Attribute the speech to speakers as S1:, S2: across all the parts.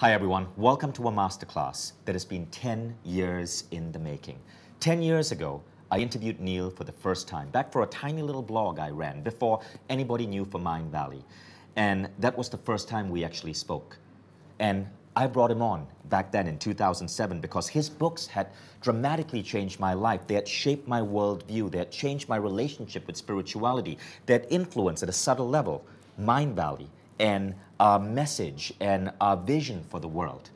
S1: Hi everyone, welcome to a masterclass that has been 10 years in the making. 10 years ago, I interviewed Neale for the first time, back for a tiny little blog I ran before anybody knew for Mindvalley. And that was the first time we actually spoke. And I brought him on back then in 2007 because his books had dramatically changed my life. They had shaped my worldview. They had changed my relationship with spirituality. They had influenced at a subtle level Mindvalley and our message and our vision for the world.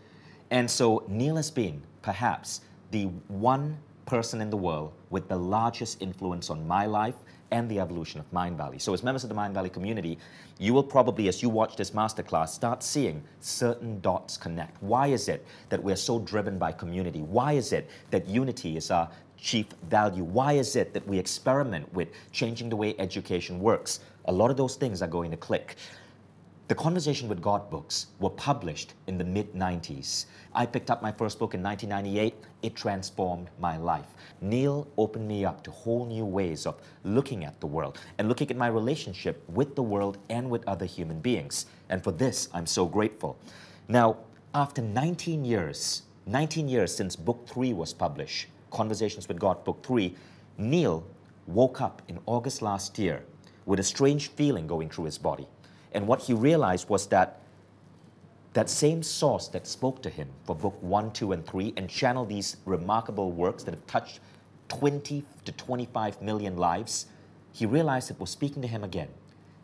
S1: And so Neale has been perhaps the one person in the world with the largest influence on my life and the evolution of Mindvalley. So as members of the Mindvalley community, you will probably, as you watch this masterclass, start seeing certain dots connect. Why is it that we're so driven by community? Why is it that unity is our chief value? Why is it that we experiment with changing the way education works? A lot of those things are going to click. The Conversation with God books were published in the mid-90s. I picked up my first book in 1998. It transformed my life. Neale opened me up to whole new ways of looking at the world and looking at my relationship with the world and with other human beings. And for this, I'm so grateful. Now, after 19 years since book 3 was published, Conversations with God, book 3, Neale woke up in August last year with a strange feeling going through his body. And what he realized was that that same source that spoke to him for book 1, 2, and 3 and channeled these remarkable works that have touched 20 to 25 million lives, he realized it was speaking to him again.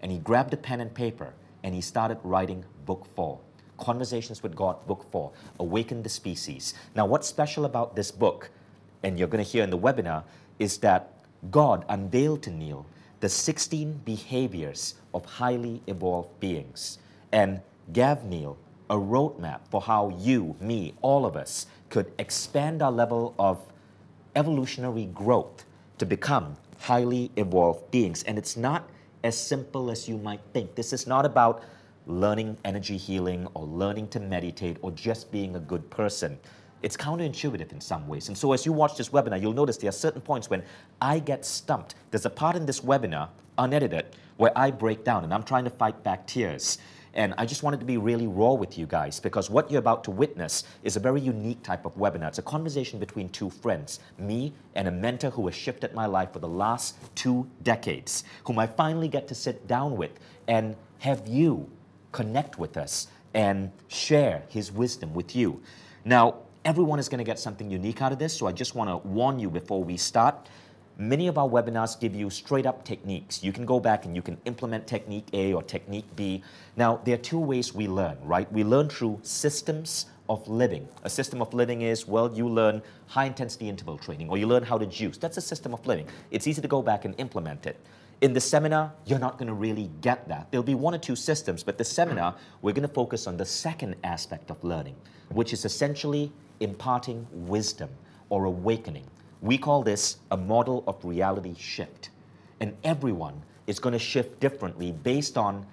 S1: And he grabbed a pen and paper and he started writing book 4, Conversations with God, book 4, Awaken the Species. Now what's special about this book, and you're going to hear in the webinar, is that God unveiled to Neale the 16 behaviors of highly evolved beings and gave Neale a roadmap for how you, me, all of us could expand our level of evolutionary growth to become highly evolved beings. And it's not as simple as you might think. This is not about learning energy healing or learning to meditate or just being a good person. It's counterintuitive in some ways. And so as you watch this webinar, you'll notice there are certain points when I get stumped. There's a part in this webinar, unedited, where I break down and I'm trying to fight back tears. And I just wanted to be really raw with you guys because what you're about to witness is a very unique type of webinar. It's a conversation between two friends, me and a mentor who has shifted my life for the last 2 decades, whom I finally get to sit down with and have you connect with us and share his wisdom with you. Now, everyone is going to get something unique out of this, so I just want to warn you before we start. Many of our webinars give you straight-up techniques. You can go back and you can implement technique A or technique B. Now, there are 2 ways we learn, right? We learn through systems of living. A system of living is, well, you learn high-intensity interval training or you learn how to juice. That's a system of living. It's easy to go back and implement it. In the seminar, you're not going to really get that. There'll be 1 or 2 systems, but the seminar, we're going to focus on the second aspect of learning, which is essentially imparting wisdom or awakening. We call this a model of reality shift. And everyone is going to shift differently based on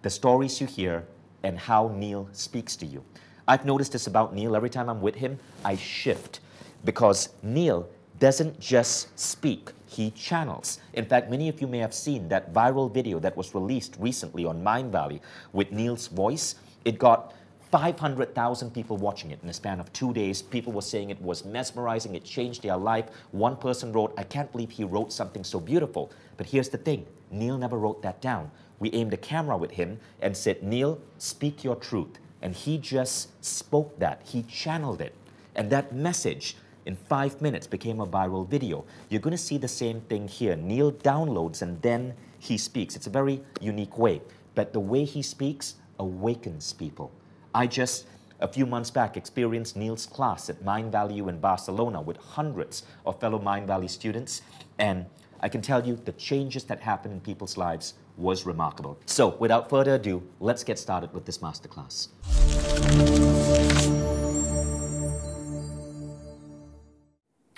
S1: the stories you hear and how Neale speaks to you. I've noticed this about Neale. Every time I'm with him, I shift because Neale doesn't just speak, he channels. In fact, many of you may have seen that viral video that was released recently on Mindvalley with Neale's voice. It got 500,000 people watching it in a span of 2 days. People were saying it was mesmerizing, it changed their life. One person wrote, I can't believe he wrote something so beautiful. But here's the thing, Neale never wrote that down. We aimed a camera with him and said, Neale, speak your truth. And he just spoke that, he channeled it. And that message in 5 minutes became a viral video. You're going to see the same thing here. Neale downloads and then he speaks. It's a very unique way. But the way he speaks awakens people. I just, a few months back, experienced Neale's class at Mindvalley in Barcelona with hundreds of fellow Mindvalley students, and I can tell you the changes that happened in people's lives was remarkable. So, without further ado, let's get started with this masterclass.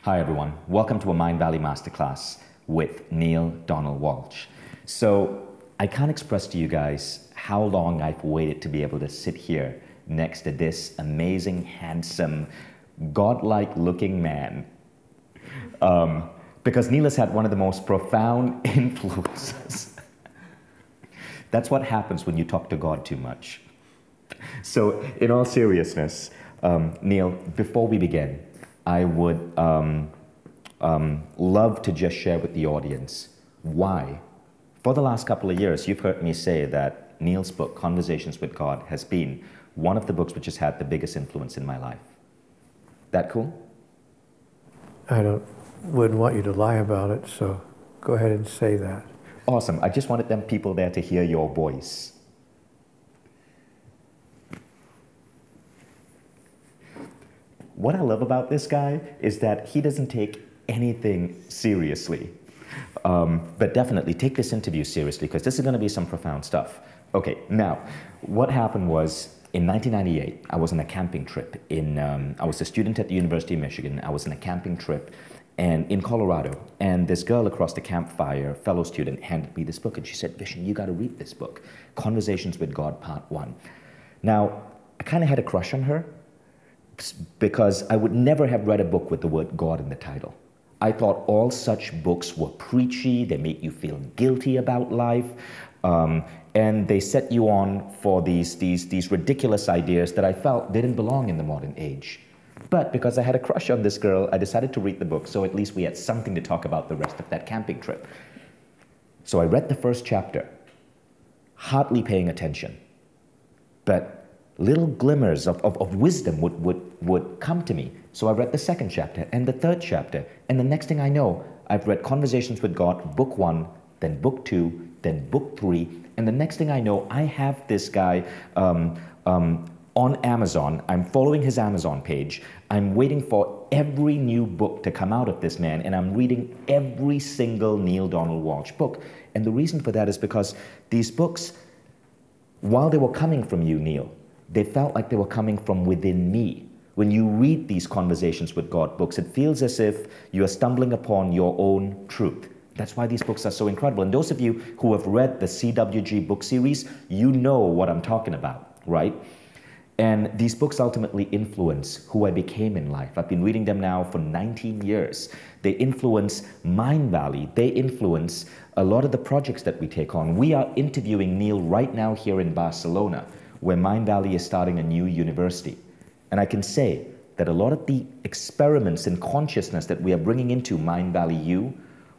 S1: Hi everyone, welcome to a Mindvalley masterclass with Neale Donald Walsch. So, I can't express to you guys how long I've waited to be able to sit here next to this amazing, handsome, godlike looking man. Because Neale has had one of the most profound influences. That's what happens when you talk to God too much. So, in all seriousness, Neale, before we begin, I would love to just share with the audience why, for the last couple of years, you've heard me say that Neale's book, Conversations with God, has been one of the books which has had the biggest influence in my life. That cool?
S2: Wouldn't want you to lie about it, so go ahead and say that.
S1: Awesome. I just wanted them people there to hear your voice. What I love about this guy is that he doesn't take anything seriously. But definitely take this interview seriously, because this is going to be some profound stuff. Okay, now, what happened was, in 1998, I was on a camping trip I was a student at the University of Michigan. I was on a camping trip in Colorado, and this girl across the campfire, fellow student, handed me this book, and she said, "Vishen, you got to read this book, Conversations with God, Part 1. Now, I kind of had a crush on her, because I would never have read a book with the word God in the title. I thought all such books were preachy, they make you feel guilty about life, and they set you on for these ridiculous ideas that I felt didn't belong in the modern age. But because I had a crush on this girl, I decided to read the book, so at least we had something to talk about the rest of that camping trip. So I read the first chapter, hardly paying attention, but little glimmers of wisdom would come to me. So I read the second chapter and the third chapter, and the next thing I know, I've read Conversations with God, book 1, then book 2, then book 3, and the next thing I know, I have this guy on Amazon. I'm following his Amazon page. I'm waiting for every new book to come out of this man, and I'm reading every single Neale Donald Walsch book. And the reason for that is because these books, while they were coming from you, Neale, they felt like they were coming from within me. When you read these Conversations with God books, it feels as if you are stumbling upon your own truth. That's why these books are so incredible. And those of you who have read the CWG book series, you know what I'm talking about, right? And these books ultimately influence who I became in life. I've been reading them now for 19 years. They influence Mindvalley. They influence a lot of the projects that we take on. We are interviewing Neale right now here in Barcelona, where Mindvalley is starting a new university. And I can say that a lot of the experiments in consciousness that we are bringing into Mindvalley U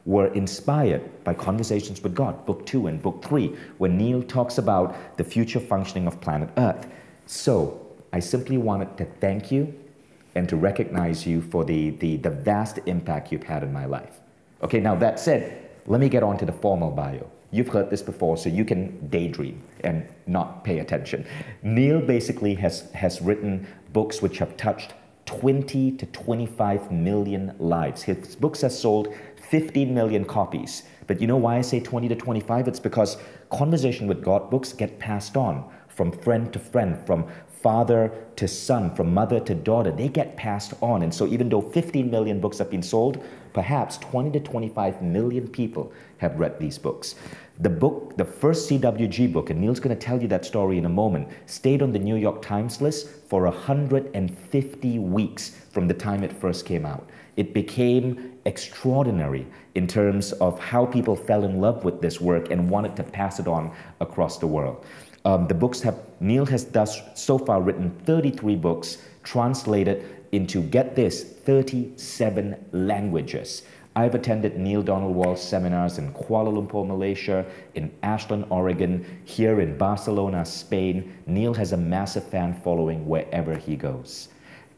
S1: were inspired by Conversations with God, book 2 and book 3, where Neale talks about the future functioning of planet Earth. So I simply wanted to thank you and to recognize you for the vast impact you've had in my life. Okay, now that said, let me get on to the formal bio. You've heard this before, so you can daydream and not pay attention. Neale basically has written books which have touched 20 to 25 million lives. His books have sold 15 million copies. But you know why I say 20 to 25? It's because Conversation with God books get passed on from friend to friend, from father to son, from mother to daughter. They get passed on. And so even though 15 million books have been sold, perhaps 20 to 25 million people have read these books. The book, the first CWG book, and Neale's going to tell you that story in a moment, stayed on the New York Times list for 150 weeks from the time it first came out. It became extraordinary in terms of how people fell in love with this work and wanted to pass it on across the world. Neale has thus so far written 33 books, translated into, get this, 37 languages. I've attended Neale Donald Walsch seminars in Kuala Lumpur, Malaysia, in Ashland, Oregon, here in Barcelona, Spain. Neale has a massive fan following wherever he goes.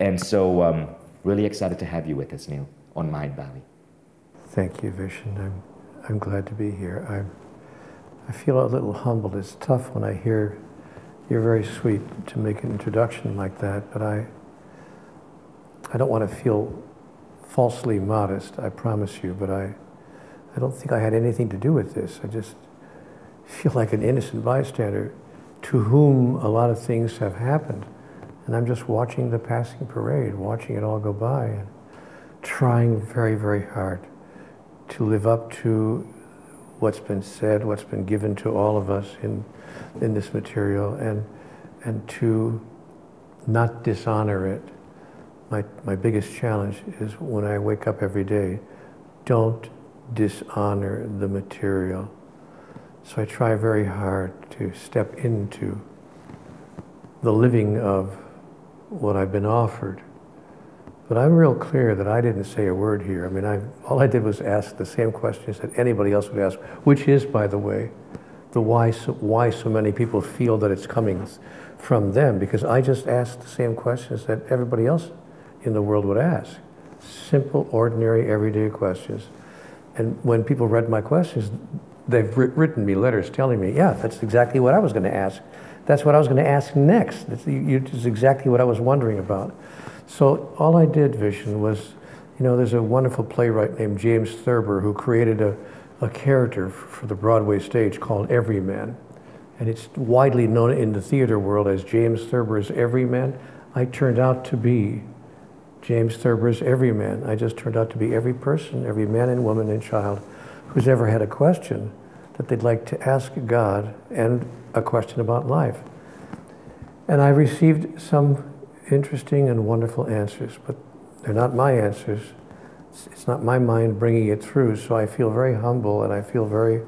S1: And so, really excited to have you with us, Neale, on Mindvalley.
S2: Thank you, Vishen. I'm glad to be here. I feel a little humbled. It's tough when I hear you're very sweet to make an introduction like that, but I don't want to feel falsely modest, I promise you, but I don't think I had anything to do with this. I just feel like an innocent bystander to whom a lot of things have happened. And I'm just watching the passing parade, watching it all go by, and trying very, very hard to live up to what's been said, what's been given to all of us in this material, and to not dishonor it. My biggest challenge is when I wake up every day, don't dishonor the material. So I try very hard to step into the living of what I've been offered. But I'm real clear that I didn't say a word here. I mean, all I did was ask the same questions that anybody else would ask, which is, by the way, the why so many people feel that it's coming from them, because I just asked the same questions that everybody else in the world would ask. Simple, ordinary, everyday questions. And when people read my questions, they've written me letters telling me, yeah, that's exactly what I was going to ask. That's what I was going to ask next. It's exactly what I was wondering about. So all I did, Vishen, was, there's a wonderful playwright named James Thurber who created a character for the Broadway stage called Everyman. And it's widely known in the theater world as James Thurber's Everyman. I turned out to be James Thurber's Everyman. I just turned out to be every person, every man and woman and child who's ever had a question that they'd like to ask God and a question about life. And I received some interesting and wonderful answers, but they're not my answers. It's not my mind bringing it through, so I feel very humble and I feel very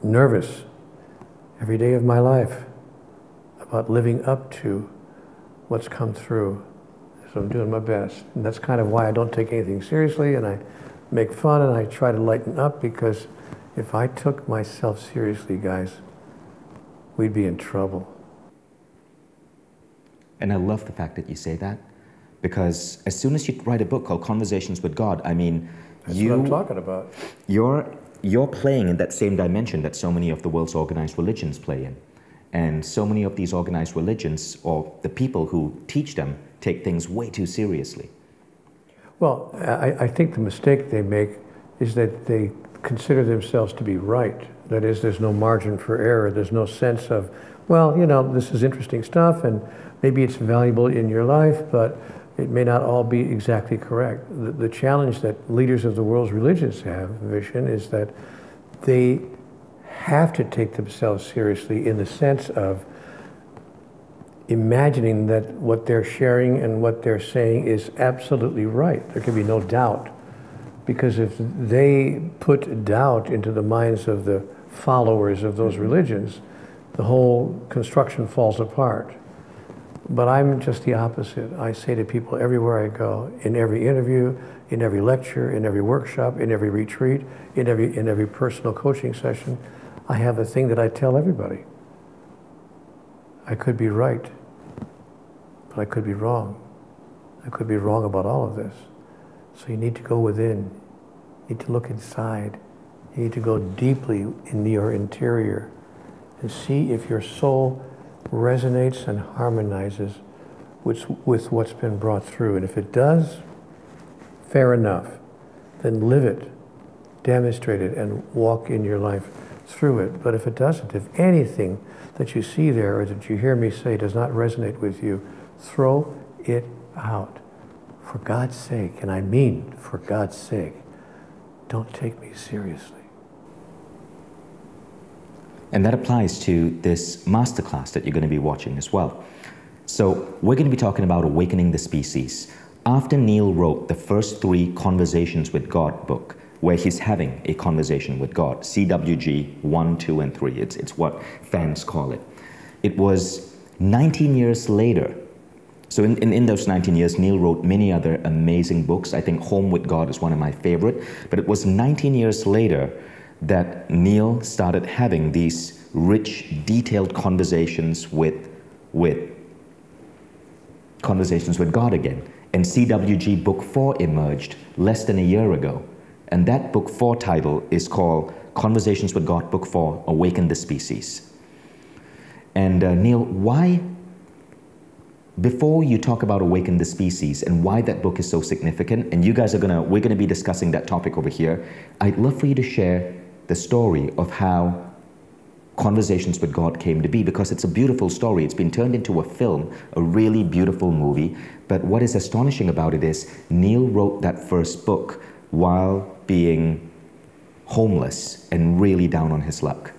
S2: nervous every day of my life about living up to what's come through. So I'm doing my best. And that's kind of why I don't take anything seriously, and I make fun and I try to lighten up, because if I took myself seriously, guys, we'd be in trouble.
S1: And I love the fact that you say that, because as soon as you write a book called Conversations with God, I mean,
S2: that's what I'm talking about.
S1: You're playing in that same dimension that so many of the world's organized religions play in. And so many of these organized religions, or the people who teach them, take things way too seriously.
S2: Well, I think the mistake they make is that they consider themselves to be right. That is, there's no margin for error. There's no sense of, well, this is interesting stuff and maybe it's valuable in your life, but it may not all be exactly correct. The challenge that leaders of the world's religions have, Vishen, is that they have to take themselves seriously in the sense of imagining that what they're sharing and what they're saying is absolutely right. There can be no doubt. Because if they put doubt into the minds of the followers of those religions, the whole construction falls apart. But I'm just the opposite. I say to people everywhere I go, in every interview, in every lecture, in every workshop, in every retreat, in every personal coaching session, I have a thing that I tell everybody. I could be right, but I could be wrong. I could be wrong about all of this. So you need to go within. You need to look inside. You need to go deeply in your interior and see if your soul resonates and harmonizes with what's been brought through. And if it does, fair enough. Then live it, demonstrate it, and walk in your life through it. But if it doesn't, if anything that you see there or that you hear me say does not resonate with you, throw it out. For God's sake, and I mean for God's sake, don't take me seriously.
S1: And that applies to this masterclass that you're going to be watching as well. So we're going to be talking about awakening the species. After Neale wrote the first 3 Conversations with God book, where he's having a conversation with God, CWG 1, 2, and 3, it's what fans call it. It was 19 years later. So in those 19 years, Neale wrote many other amazing books. I think Home with God is one of my favorite. But it was 19 years later that Neale started having these rich, detailed conversations with God again. And CWG Book 4 emerged less than a year ago. And that Book 4 title is called Conversations with God, Book 4, Awaken the Species. And Neale, why, before you talk about Awaken the Species and why that book is so significant, and you guys we're gonna be discussing that topic over here, I'd love for you to share the story of how Conversations with God came to be, because it's a beautiful story. It's been turned into a film, a really beautiful movie. But what is astonishing about it is Neale wrote that first book while being homeless and really down on his luck.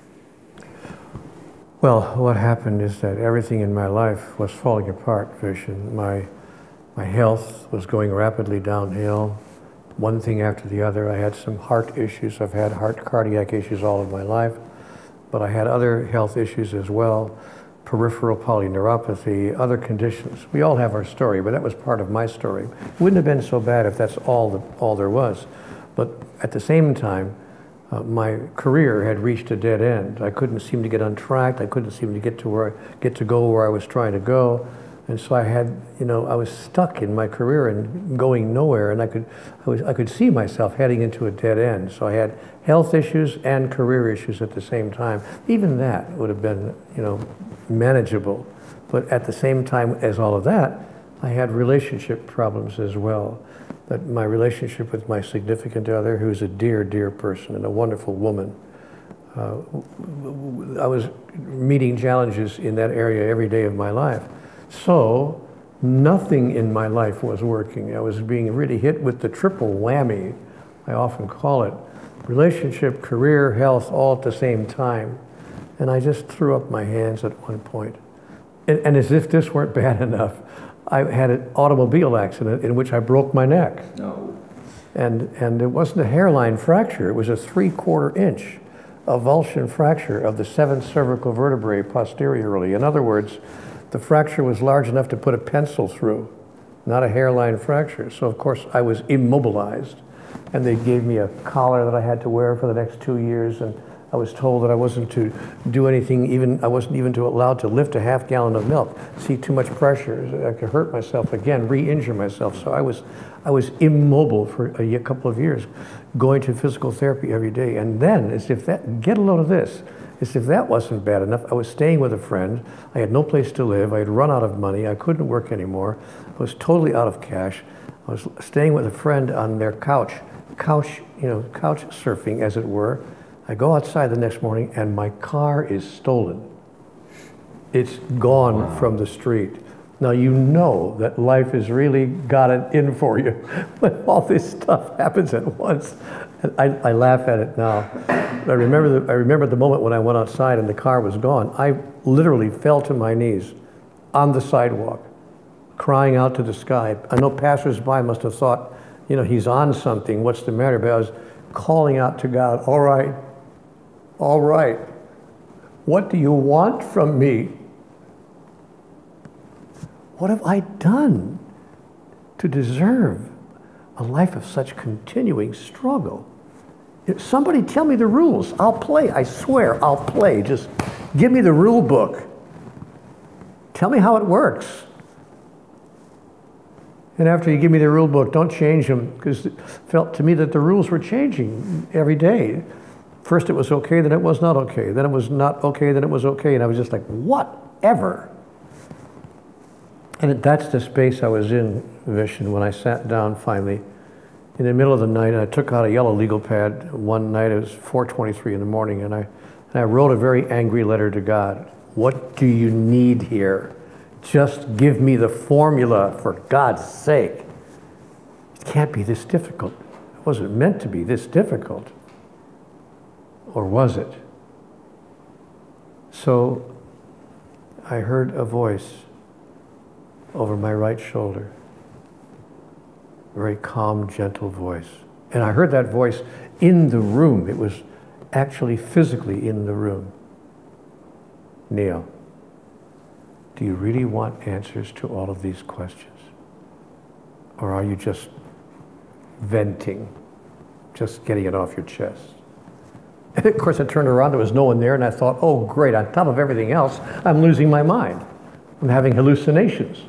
S2: Well, what happened is that everything in my life was falling apart, Vishen. My health was going rapidly downhill, one thing after the other. I had some heart issues. I've had cardiac issues all of my life, but I had other health issues as well. peripheral polyneuropathy, other conditions. We all have our story, but that was part of my story. It wouldn't have been so bad if that's all there was. But at the same time, my career had reached a dead end. I couldn't seem to get on track. I couldn't seem to get to go where I was trying to go. And so I had, I was stuck in my career and going nowhere, and I could see myself heading into a dead end. So I had health issues and career issues at the same time. Even that would have been, manageable. But at the same time as all of that, I had relationship problems as well. That my relationship with my significant other, who's a dear, dear person and a wonderful woman, I was meeting challenges in that area every day of my life. So nothing in my life was working. I was being really hit with the triple whammy, I often call it. Relationship, career, health, all at the same time. And I just threw up my hands at one point. And as if this weren't bad enough, I had an automobile accident in which I broke my neck.
S1: No.
S2: And it wasn't a hairline fracture, it was a 3/4 inch, a Walsch fracture of the 7th cervical vertebrae posteriorly. In other words, the fracture was large enough to put a pencil through, not a hairline fracture. So of course I was immobilized, and they gave me a collar that I had to wear for the next 2 years, and I was told that I wasn't to do anything, I wasn't even allowed to lift a half gallon of milk. See, too much pressure, I could hurt myself again, re-injure myself. So I was immobile for a couple of years, going to physical therapy every day. And then, get a load of this, as if that wasn't bad enough, I was staying with a friend. I had no place to live. I had run out of money. I couldn't work anymore. I was totally out of cash. I was staying with a friend on their couch surfing, as it were. I go outside the next morning and my car is stolen. It's gone from the street. Now you know that life has really got it in for you when all this stuff happens at once. And I laugh at it now. I remember the moment when I went outside and the car was gone. I literally fell to my knees on the sidewalk, crying out to the sky. I know passersby must have thought, he's on something, what's the matter? But I was calling out to God, all right, what do you want from me? What have I done to deserve a life of such continuing struggle? If somebody tell me the rules, I'll play, I swear, I'll play. Just give me the rule book. Tell me how it works. And after you give me the rule book, don't change them, because it felt to me that the rules were changing every day. First it was okay, then it was not okay. Then it was not okay, then it was okay. And I was just like, whatever. And that's the space I was in, Vishen, when I sat down finally in the middle of the night, and I took out a yellow legal pad one night. It was 4:23 in the morning, and I wrote a very angry letter to God. What do you need here? Just give me the formula, for God's sake. It can't be this difficult. It wasn't meant to be this difficult. Or was it? So I heard a voice over my right shoulder, a very calm, gentle voice. And I heard that voice in the room. It was actually physically in the room. Neale, do you really want answers to all of these questions? Or are you just venting, just getting it off your chest? And of course I turned around, there was no one there, and I thought, oh great, on top of everything else, I'm losing my mind. I'm having hallucinations.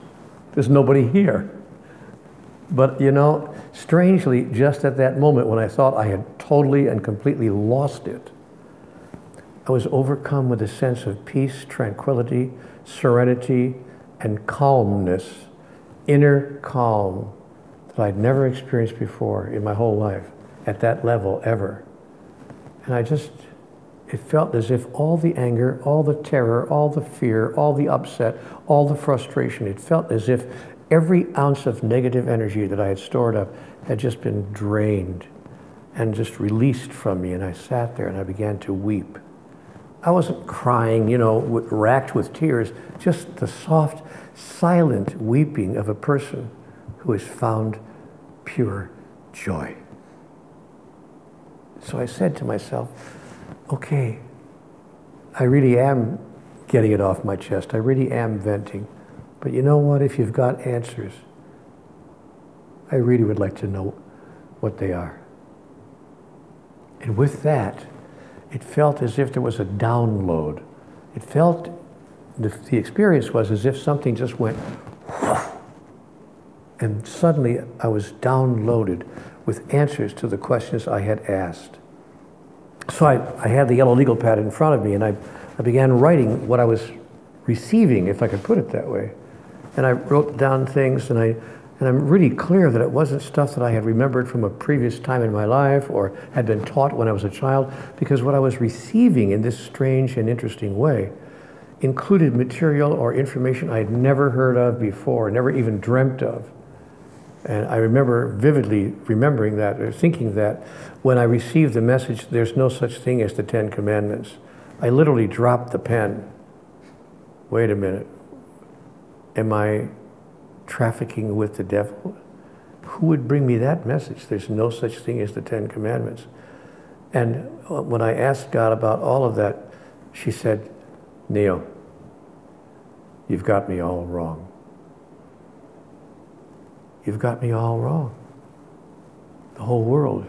S2: There's nobody here. But strangely, just at that moment when I thought I had totally and completely lost it, I was overcome with a sense of peace, tranquility, serenity, and calmness, inner calm that I'd never experienced before in my whole life, at that level ever. And it felt as if all the anger, all the terror, all the fear, all the upset, all the frustration, it felt as if every ounce of negative energy that I had stored up had just been drained and just released from me. And I sat there and I began to weep. I wasn't crying, racked with tears, just the soft, silent weeping of a person who has found pure joy. So I said to myself, okay, I really am getting it off my chest. I really am venting. But you know what? If you've got answers, I really would like to know what they are. And with that, it felt as if there was a download. It felt, the experience was as if something just went, and suddenly I was downloaded with answers to the questions I had asked. So I had the yellow legal pad in front of me, and I began writing what I was receiving, if I could put it that way. And I wrote down things, and I'm really clear that it wasn't stuff that I had remembered from a previous time in my life or had been taught when I was a child, because what I was receiving in this strange and interesting way included material or information I had never heard of before, never even dreamt of. And I remember vividly remembering that, or thinking that, when I received the message, there's no such thing as the 10 Commandments, I literally dropped the pen. Wait a minute. Am I trafficking with the devil? Who would bring me that message? There's no such thing as the 10 Commandments. And when I asked God about all of that, she said, Neale, you've got me all wrong. You've got me all wrong. The whole world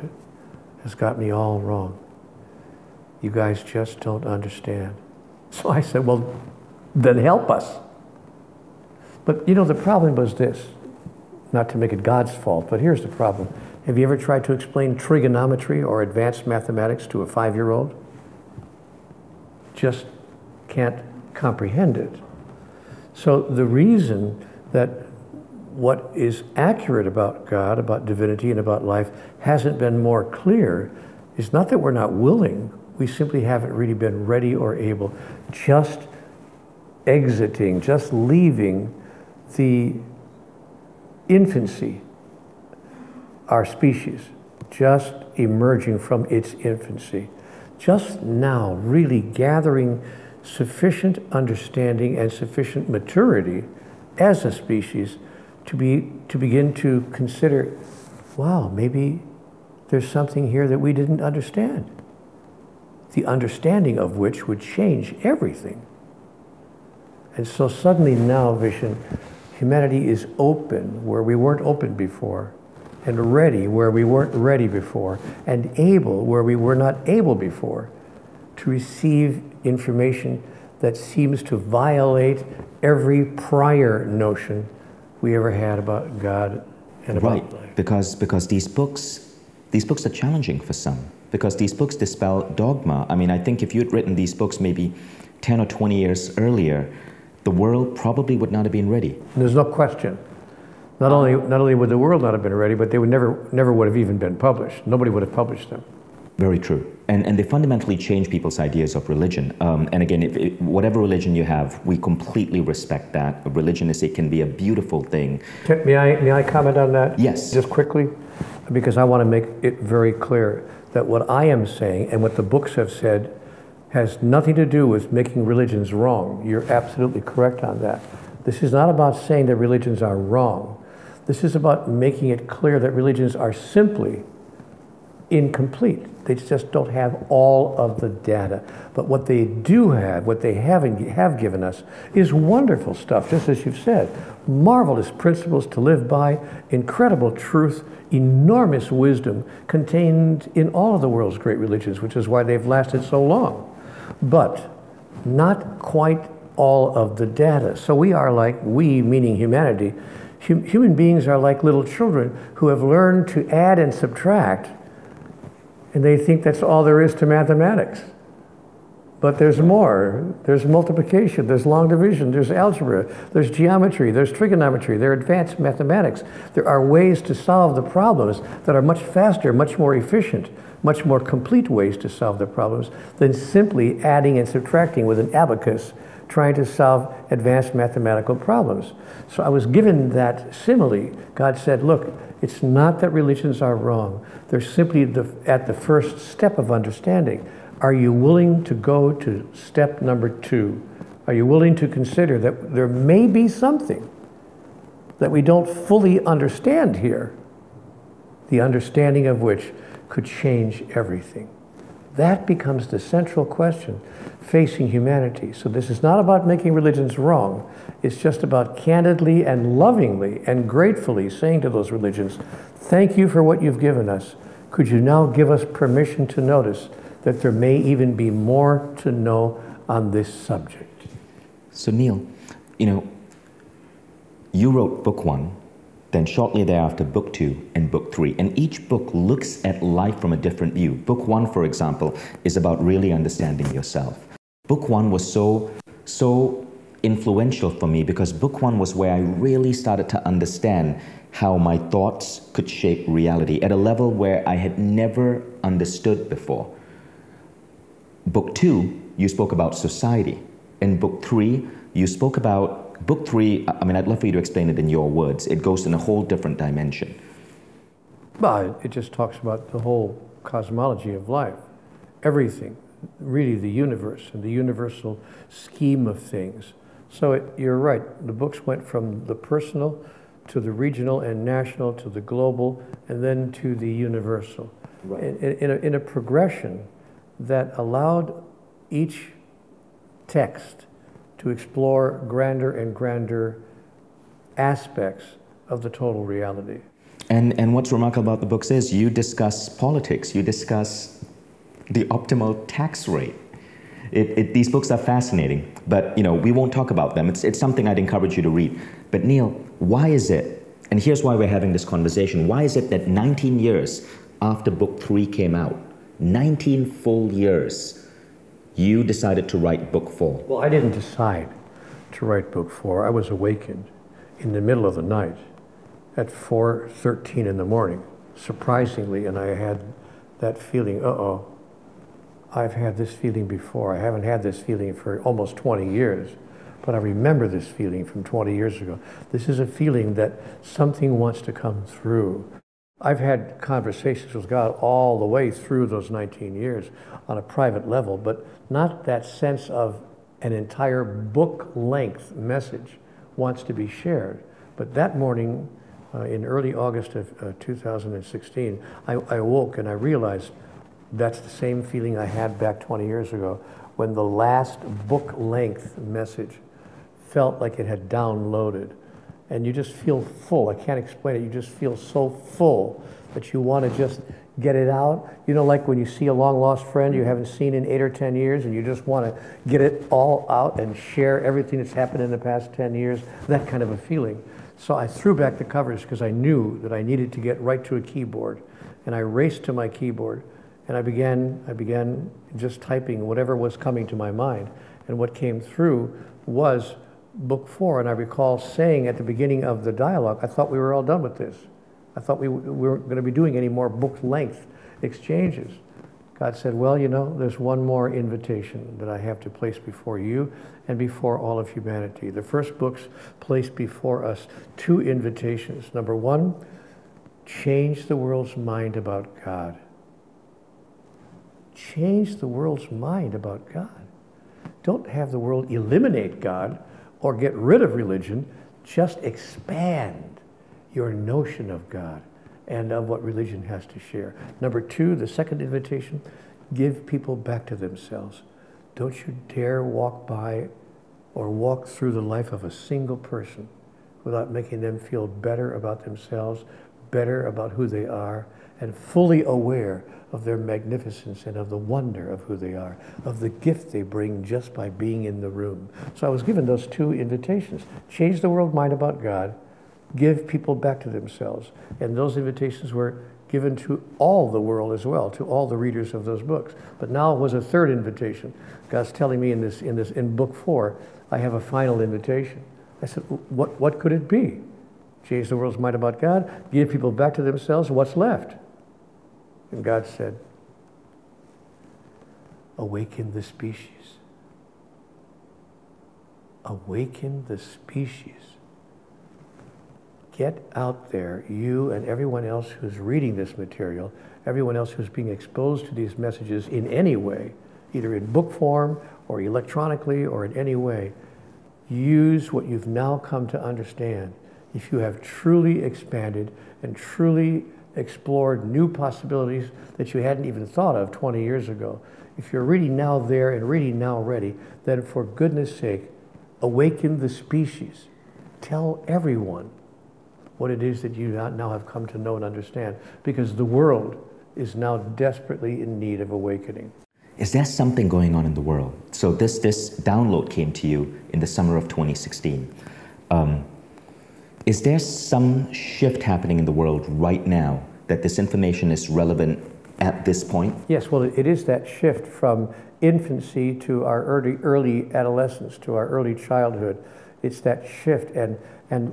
S2: has got me all wrong. You guys just don't understand. So I said, well, then help us. But you know, the problem was this, not to make it God's fault, but here's the problem. Have you ever tried to explain trigonometry or advanced mathematics to a 5-year-old? Just can't comprehend it. So the reason that what is accurate about God, about divinity, and about life hasn't been more clear is not that we're not willing, we simply haven't really been ready or able, just exiting, just leaving the infancy, our species, just emerging from its infancy, just now really gathering sufficient understanding and sufficient maturity as a species to begin to consider, wow, maybe there's something here that we didn't understand, the understanding of which would change everything. And so suddenly now, Vishen, humanity is open where we weren't open before, and ready where we weren't ready before, and able where we were not able before to receive information that seems to violate every prior notion we ever had about God and about life.
S1: Because these books are challenging for some, because these books dispel dogma. I mean, I think if you'd written these books maybe 10 or 20 years earlier, the world probably would not have been ready.
S2: There's no question. Not only would the world not have been ready, but they would never would have even been published. Nobody would have published them.
S1: Very true. And they fundamentally change people's ideas of religion. And again, whatever religion you have, we completely respect that. Religion it can be a beautiful thing.
S2: May I comment on that?
S1: Yes.
S2: Just quickly, because I want to make it very clear that what I am saying and what the books have said has nothing to do with making religions wrong. You're absolutely correct on that. This is not about saying that religions are wrong. This is about making it clear that religions are simply incomplete. They just don't have all of the data. But what they do have, what they have given us, is wonderful stuff, just as you've said. Marvelous principles to live by, incredible truth, enormous wisdom contained in all of the world's great religions, which is why they've lasted so long. But not quite all of the data. So we are like, we meaning humanity, human beings are like little children who have learned to add and subtract, and they think that's all there is to mathematics. But there's more. There's multiplication, there's long division, there's algebra, there's geometry, there's trigonometry, there are advanced mathematics. There are ways to solve the problems that are much faster, much more efficient, much more complete ways to solve the problems than simply adding and subtracting with an abacus, trying to solve advanced mathematical problems. So I was given that simile. God said, look, it's not that religions are wrong. They're simply at the first step of understanding. Are you willing to go to step number 2? Are you willing to consider that there may be something that we don't fully understand here, the understanding of which could change everything? That becomes the central question facing humanity. So this is not about making religions wrong. It's just about candidly and lovingly and gratefully saying to those religions, thank you for what you've given us. Could you now give us permission to notice that there may even be more to know on this subject?
S1: So Neale, you know, you wrote book 1, then shortly thereafter book 2 and book 3, and each book looks at life from a different view. Book 1, for example, is about really understanding yourself. Book 1 was so influential for me because book 1 was where I really started to understand how my thoughts could shape reality at a level where I had never understood before. Book 2, you spoke about society. In book 3, you spoke about book 3, I mean, I'd love for you to explain it in your words. It goes in a whole different dimension.
S2: Well, it just talks about the whole cosmology of life. Everything, really the universe and the universal scheme of things. So you're right, the books went from the personal to the regional and national to the global and then to the universal. Right. In a progression that allowed each text to explore grander and grander aspects of the total reality.
S1: And what's remarkable about the books is you discuss politics, you discuss the optimal tax rate. These books are fascinating, but you know, we won't talk about them. It's something I'd encourage you to read. But Neale, why is it, and here's why we're having this conversation, why is it that 19 years after book 3 came out, 19 full years, you decided to write book 4?
S2: Well, I didn't decide to write book 4. I was awakened in the middle of the night at 4:13 in the morning, surprisingly, and I had that feeling, uh-oh, I've had this feeling before. I haven't had this feeling for almost 20 years, but I remember this feeling from 20 years ago. This is a feeling that something wants to come through. I've had conversations with God all the way through those 19 years on a private level, but not that sense of an entire book-length message wants to be shared. But that morning, in early August of 2016, I awoke and I realized that's the same feeling I had back 20 years ago when the last book-length message felt like it had downloaded. And you just feel full. I can't explain it. You just feel so full that you want to just get it out. You know, like when you see a long-lost friend you haven't seen in 8 or 10 years and you just want to get it all out and share everything that's happened in the past 10 years, that kind of a feeling. So I threw back the covers because I knew that I needed to get right to a keyboard. And I raced to my keyboard and I began just typing whatever was coming to my mind. And what came through was book 4, and I recall saying at the beginning of the dialogue, I thought we were all done with this. I thought we weren't going to be doing any more book-length exchanges. God said, well, you know, there's one more invitation that I have to place before you and before all of humanity. The first books placed before us 2 invitations. Number 1, change the world's mind about God. Change the world's mind about God. Don't have the world eliminate God or get rid of religion, just expand your notion of God and of what religion has to share. Number 2, the second invitation, give people back to themselves. Don't you dare walk by or walk through the life of a single person without making them feel better about themselves, better about who they are, and fully aware of their magnificence and of the wonder of who they are, of the gift they bring just by being in the room. So I was given those 2 invitations. Change the world mind about God, give people back to themselves. And those invitations were given to all the world as well, to all the readers of those books. But now was a 3rd invitation. God's telling me in book 4, I have a final invitation. I said, what could it be? Change the world's mind about God, give people back to themselves, what's left? And God said, awaken the species. Awaken the species. Get out there, you and everyone else who's reading this material, everyone else who's being exposed to these messages in any way, either in book form or electronically or in any way, use what you've now come to understand. If you have truly expanded and truly explore new possibilities that you hadn't even thought of 20 years ago. If you're really now there and really now ready, then for goodness sake, awaken the species. Tell everyone what it is that you now have come to know and understand, because the world is now desperately in need of awakening.
S1: Is there something going on in the world? So this download came to you in the summer of 2016. Is there some shift happening in the world right now that this information is relevant at this point?
S2: Yes, well, it is that shift from infancy to our early adolescence, to our early childhood. It's that shift, and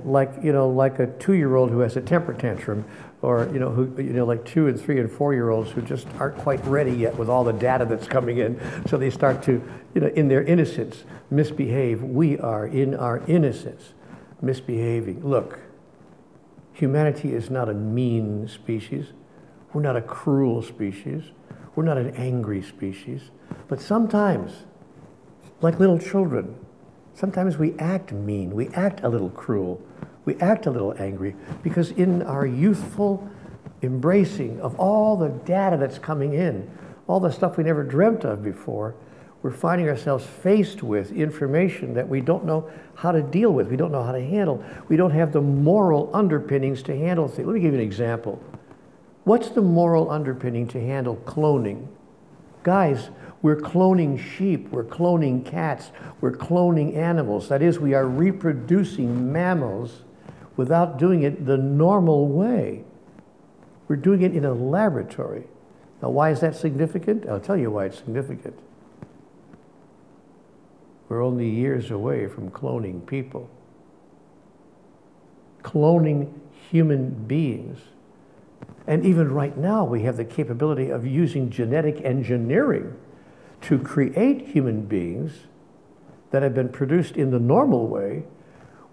S2: like a 2-year-old who has a temper tantrum, or like 2 and 3 and 4-year-olds who just aren't quite ready yet with all the data that's coming in, so they start to, in their innocence, misbehave. We are in our innocence misbehaving. Look, humanity is not a mean species. We're not a cruel species. We're not an angry species. But sometimes, like little children, sometimes we act mean, we act a little cruel, we act a little angry, because in our youthful embracing of all the data that's coming in, all the stuff we never dreamt of before, we're finding ourselves faced with information that we don't know how to deal with, we don't know how to handle, we don't have the moral underpinnings to handle things. Let me give you an example. What's the moral underpinning to handle cloning? Guys, we're cloning sheep, we're cloning cats, we're cloning animals. That is, we are reproducing mammals without doing it the normal way. We're doing it in a laboratory. Now, why is that significant? I'll tell you why it's significant. We're only years away from cloning people. Cloning human beings. And even right now, we have the capability of using genetic engineering to create human beings that have been produced in the normal way.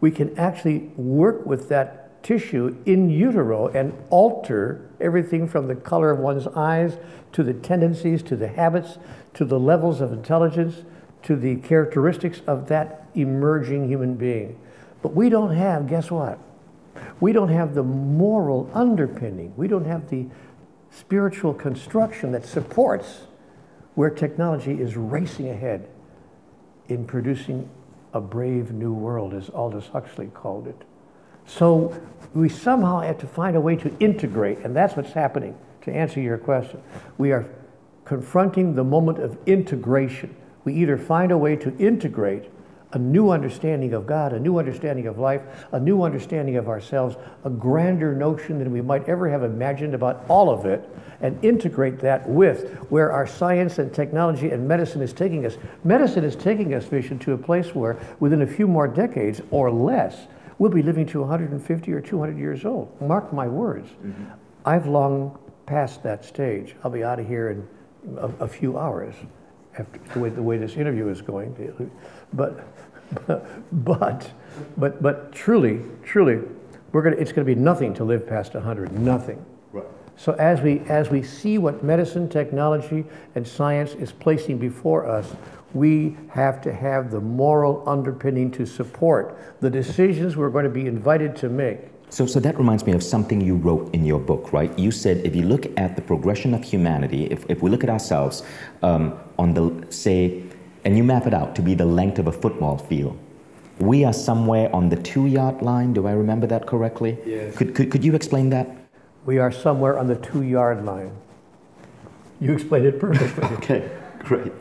S2: We can actually work with that tissue in utero and alter everything from the color of one's eyes, to the tendencies, to the habits, to the levels of intelligence, to the characteristics of that emerging human being. But we don't have, guess what? We don't have the moral underpinning. We don't have the spiritual construction that supports where technology is racing ahead in producing a brave new world, as Aldous Huxley called it. So we somehow have to find a way to integrate, and that's what's happening. To answer your question, we are confronting the moment of integration. We either find a way to integrate a new understanding of God, a new understanding of life, a new understanding of ourselves, a grander notion than we might ever have imagined about all of it, and integrate that with where our science and technology and medicine is taking us. Medicine is taking us, Vision, to a place where within a few more decades or less, we'll be living to 150 or 200 years old. Mark my words. Mm-hmm. I've long passed that stage. I'll be out of here in a few hours after the way this interview is going. But truly, it's going to be nothing to live past 100. Nothing.
S1: Right.
S2: So as we see what medicine, technology, and science is placing before us, we have to have the moral underpinning to support the decisions we're going to be invited to make.
S1: So that reminds me of something you wrote in your book, right? You said if you look at the progression of humanity, if we look at ourselves on the, say, and you map it out to be the length of a football field, we are somewhere on the 2-yard line. Do I remember that correctly?
S2: Yes.
S1: Could you explain that?
S2: We are somewhere on the 2-yard line. You explained it perfectly.
S1: Okay, great.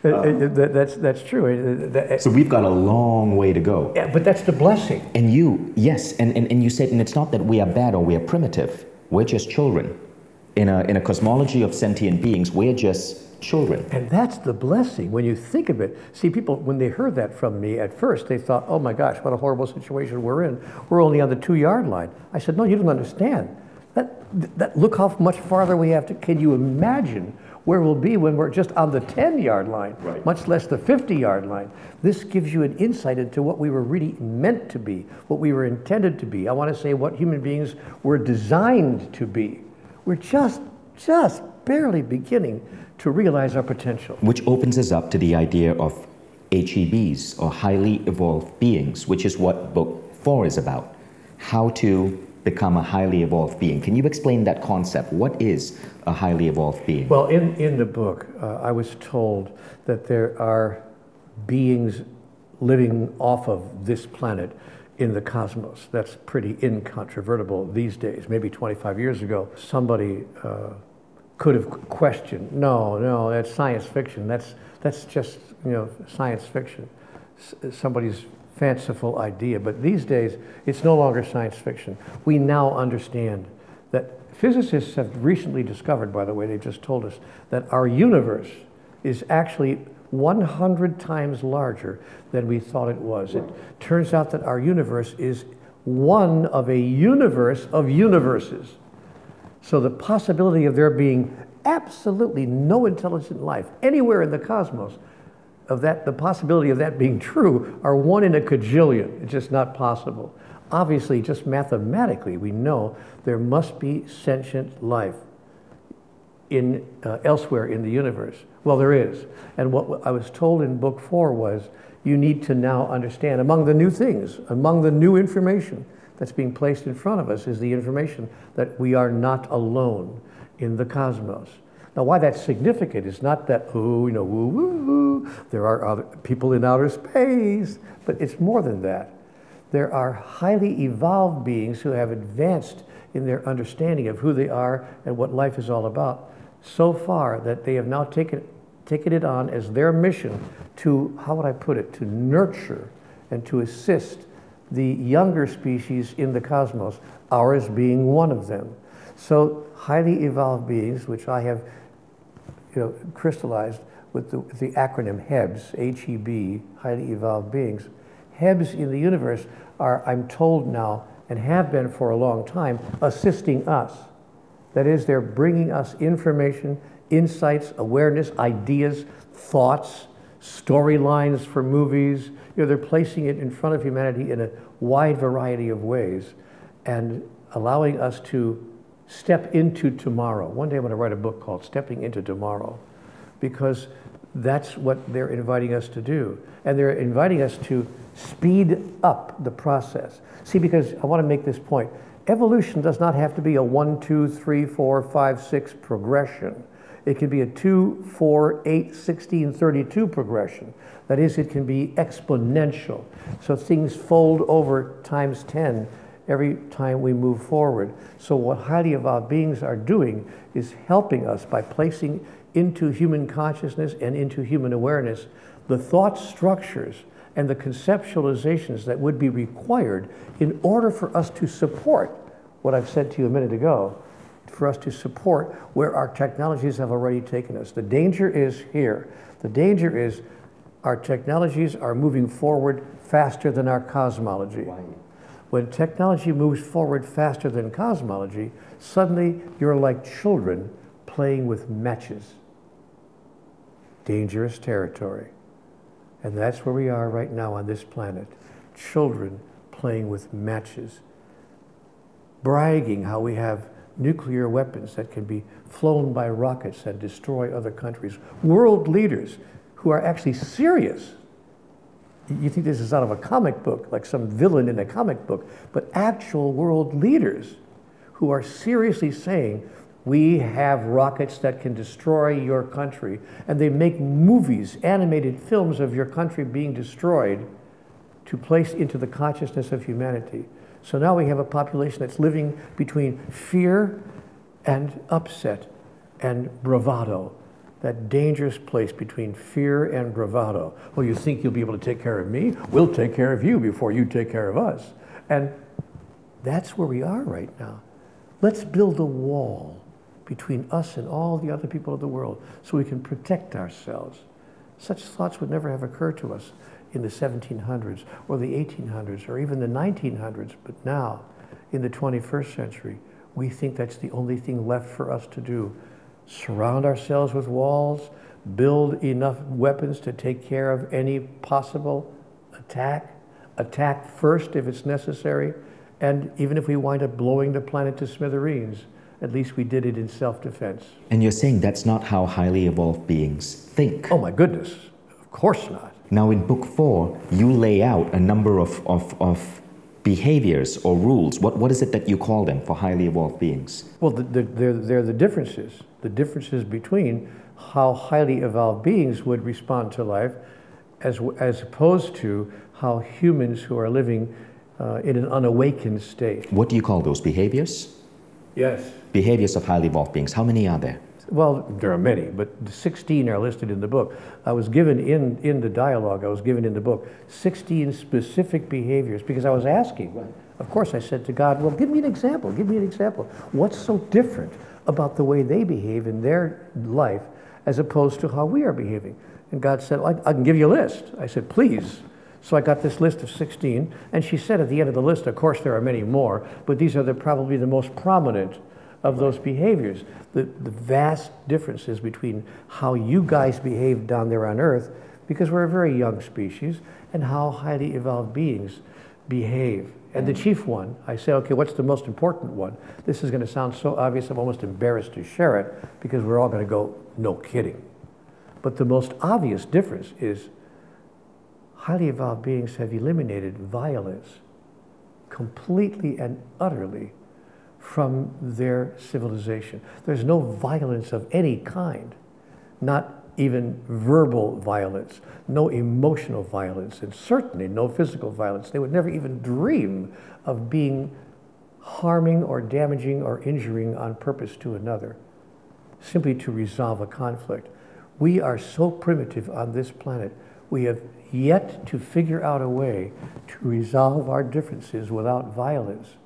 S2: That's true.
S1: So we've got a long way to go.
S2: Yeah, but that's the blessing.
S1: And you, yes, and you said, and it's not that we are bad or we are primitive. We're just children. In a cosmology of sentient beings, we're just children.
S2: And that's the blessing when you think of it. See, people, when they heard that from me at first, they thought, oh my gosh, what a horrible situation we're in. We're only on the 2-yard line. I said, no, you don't understand. Look how much farther we have to, can you imagine where we'll be when we're just on the 10-yard line, right, much less the 50-yard line. This gives you an insight into what we were really meant to be, what we were intended to be. I want to say what human beings were designed to be. We're just barely beginning to realize our potential.
S1: Which opens us up to the idea of HEBs, or highly evolved beings, which is what book 4 is about. How to become a highly evolved being. Can you explain that concept? What is a highly evolved being?
S2: Well, in the book, I was told that there are beings living off of this planet in the cosmos. That's pretty incontrovertible these days. Maybe 25 years ago, somebody could have questioned, no, that's science fiction. That's just, science fiction. Somebody's fanciful idea. But these days, it's no longer science fiction. We now understand that physicists have recently discovered, by the way, they just told us, that our universe is actually 100 times larger than we thought it was. It turns out that our universe is one of a universe of universes. So the possibility of there being absolutely no intelligent life anywhere in the cosmos, the possibility of that being true are 1 in a cajillion. It's just not possible. Obviously, just mathematically, we know there must be sentient life elsewhere in the universe. Well, there is. And what I was told in book 4 was, you need to now understand, among the new things, among the new information that's being placed in front of us is the information that we are not alone in the cosmos. Now, why that's significant is not that, woo, there are other people in outer space, but it's more than that. There are highly evolved beings who have advanced in their understanding of who they are and what life is all about, so far that they have now taken it on as their mission to, how would I put it, to nurture and to assist the younger species in the cosmos, ours being one of them. So highly evolved beings, which I have crystallized with the acronym HEBs, H-E-B, highly evolved beings. HEBs in the universe are, I'm told now, and have been for a long time, assisting us. That is, they're bringing us information, insights, awareness, ideas, thoughts, storylines for movies. They're placing it in front of humanity in a wide variety of ways and allowing us to step into tomorrow. One day I'm going to write a book called Stepping into Tomorrow, because that's what they're inviting us to do. And they're inviting us to speed up the process. See, because I want to make this point. Evolution does not have to be a 1, 2, 3, 4, 5, 6 progression. It can be a 2, 4, 8, 16, 32 progression. That is, it can be exponential. So things fold over times 10 every time we move forward. So what highly evolved beings are doing is helping us by placing into human consciousness and into human awareness the thought structures and the conceptualizations that would be required in order for us to support what I've said to you a minute ago, for us to support where our technologies have already taken us. The danger is here. The danger is our technologies are moving forward faster than our cosmology.
S1: Why?
S2: When technology moves forward faster than cosmology, suddenly you're like children playing with matches. Dangerous territory. And that's where we are right now on this planet. Children playing with matches. Bragging how we have nuclear weapons that can be flown by rockets and destroy other countries. World leaders who are actually serious. You think this is out of a comic book, like some villain in a comic book, but actual world leaders who are seriously saying, we have rockets that can destroy your country, and they make movies, animated films of your country being destroyed to place into the consciousness of humanity. So now we have a population that's living between fear and upset and bravado. That dangerous place between fear and bravado. Well, you think you'll be able to take care of me? We'll take care of you before you take care of us. And that's where we are right now. Let's build a wall between us and all the other people of the world so we can protect ourselves. Such thoughts would never have occurred to us in the 1700s or the 1800s or even the 1900s, but now, in the 21st century, we think that's the only thing left for us to do. Surround ourselves with walls, build enough weapons to take care of any possible attack first if it's necessary, and even if we wind up blowing the planet to smithereens, at least we did it in self-defense.
S1: And you're saying that's not how highly evolved beings think?
S2: Oh my goodness, of course not.
S1: Now in book 4, you lay out a number of behaviors or rules? What is it that you call them for highly evolved beings?
S2: Well, they're the differences between how highly evolved beings would respond to life as opposed to how humans who are living in an unawakened state.
S1: What do you call those behaviors?
S2: Yes.
S1: Behaviors of highly evolved beings. How many are there?
S2: Well, there are many, but 16 are listed in the book. I was given in the dialogue, I was given in the book, 16 specific behaviors because I was asking. Of course, I said to God, well, give me an example. Give me an example. What's so different about the way they behave in their life as opposed to how we are behaving? And God said, well, I can give you a list. I said, please. So I got this list of 16, and she said at the end of the list, of course there are many more, but these are probably the most prominent of those behaviors. The vast differences between how you guys behave down there on Earth, because we're a very young species, and how highly evolved beings behave. And the chief one, I say, okay, what's the most important one? This is going to sound so obvious, I'm almost embarrassed to share it, because we're all going to go, no kidding. But the most obvious difference is highly evolved beings have eliminated violence completely and utterly from their civilization. There's no violence of any kind, not even verbal violence, no emotional violence, and certainly no physical violence. They would never even dream of being harming or damaging or injuring on purpose to another, simply to resolve a conflict. We are so primitive on this planet. We have yet to figure out a way to resolve our differences without violence.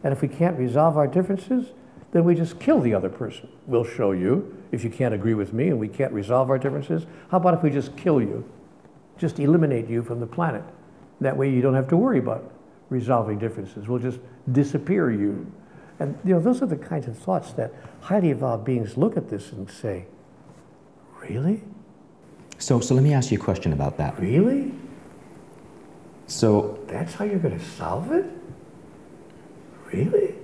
S2: And if we can't resolve our differences, then we just kill the other person. We'll show you if you can't agree with me and we can't resolve our differences. How about if we just kill you? Just eliminate you from the planet. That way you don't have to worry about resolving differences. We'll just disappear you. And those are the kinds of thoughts that highly evolved beings look at this and say, really?
S1: So let me ask you a question about that.
S2: Really?
S1: So
S2: that's how you're going to solve it? Really?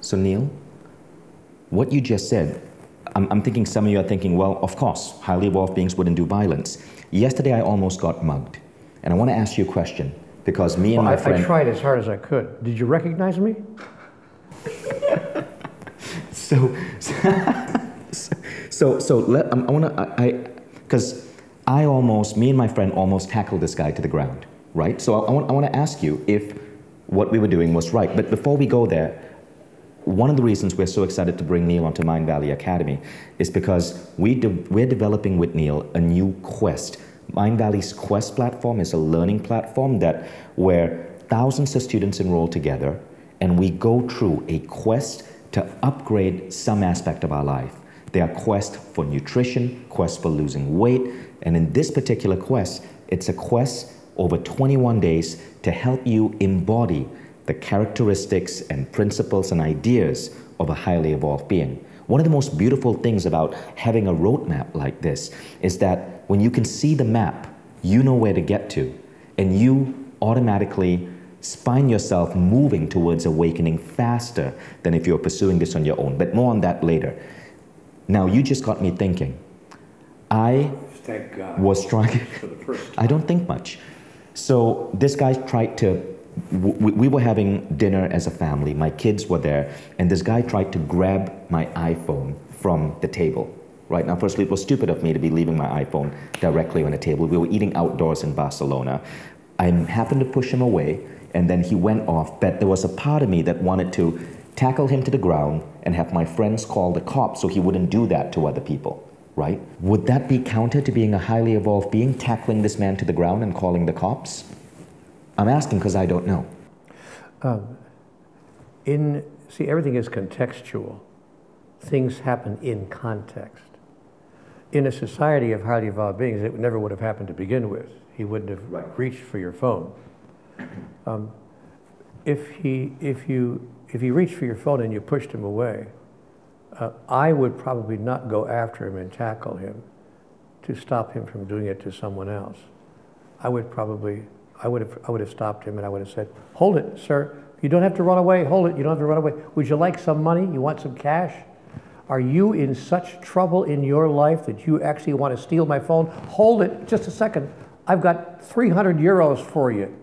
S1: So Neale, what you just said, I'm thinking some of you are thinking, well, of course, highly evolved beings wouldn't do violence. Yesterday I almost got mugged. And I want to ask you a question, because me and my friend...
S2: I tried as hard as I could. Did you recognize me?
S1: Because me and my friend almost tackled this guy to the ground, right? So I want to ask you if what we were doing was right. But before we go there, one of the reasons we're so excited to bring Neale onto Mindvalley Academy is because we're developing with Neale a new quest. Mindvalley's Quest platform is a learning platform where thousands of students enroll together, and we go through a quest to upgrade some aspect of our life. There are quests for nutrition, quests for losing weight, and in this particular quest, it's a quest over 21 days to help you embody the characteristics and principles and ideas of a highly evolved being. One of the most beautiful things about having a roadmap like this is that when you can see the map, you know where to get to, and you automatically find yourself moving towards awakening faster than if you're pursuing this on your own. But more on that later. Now, you just got me thinking. I was trying... I don't think much. So this guy tried to... We were having dinner as a family. My kids were there, and this guy tried to grab my iPhone from the table. Right now, firstly, it was stupid of me to be leaving my iPhone directly on the table. We were eating outdoors in Barcelona. I happened to push him away, and then he went off. But there was a part of me that wanted to tackle him to the ground and have my friends call the cops so he wouldn't do that to other people, right? Would that be counter to being a highly evolved being, tackling this man to the ground and calling the cops? I'm asking because I don't know.
S2: See, everything is contextual. Things happen in context. In a society of highly evolved beings, it never would have happened to begin with. He wouldn't have reached for your phone. If he reached for your phone and you pushed him away, I would probably not go after him and tackle him to stop him from doing it to someone else. I would have stopped him and I would have said, hold it, sir. You don't have to run away. Hold it. You don't have to run away. Would you like some money? You want some cash? Are you in such trouble in your life that you actually want to steal my phone? Hold it just a second. I've got 300 euros for you.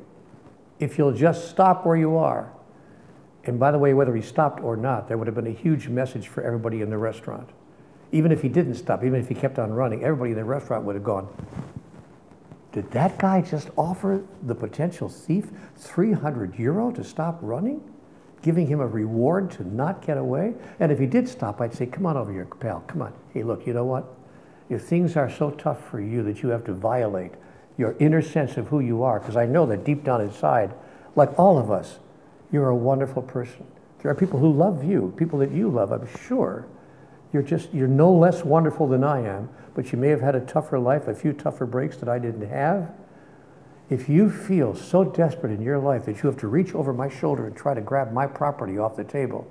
S2: if you'll just stop where you are. And by the way, whether he stopped or not, there would have been a huge message for everybody in the restaurant. Even if he didn't stop, even if he kept on running, everybody in the restaurant would have gone, did that guy just offer the potential thief €300 to stop running? Giving him a reward to not get away? And if he did stop, I'd say, come on over here, pal, come on. Hey, look, you know what? If things are so tough for you that you have to violate your inner sense of who you are, because I know that deep down inside, like all of us, you're a wonderful person. There are people who love you, people that you love, I'm sure. You're no less wonderful than I am, but you may have had a tougher life, a few tougher breaks that I didn't have. If you feel so desperate in your life that you have to reach over my shoulder and try to grab my property off the table,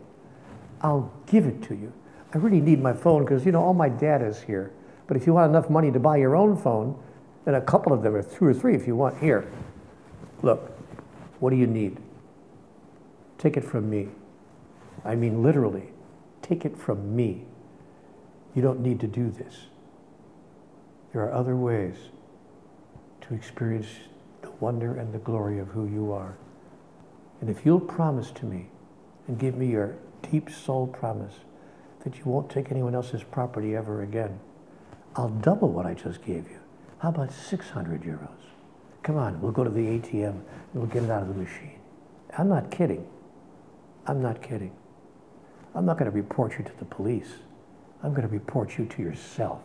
S2: I'll give it to you. I really need my phone because, you know, all my data is here. But if you want enough money to buy your own phone, then a couple of them, or 2 or 3 if you want, here, look, what do you need? Take it from me. I mean literally, take it from me. You don't need to do this. There are other ways to experience the wonder and the glory of who you are. And if you'll promise to me and give me your deep soul promise that you won't take anyone else's property ever again, I'll double what I just gave you. How about €600? Come on, we'll go to the ATM and we'll get it out of the machine. I'm not kidding. I'm not kidding. I'm not going to report you to the police. I'm going to report you to yourself.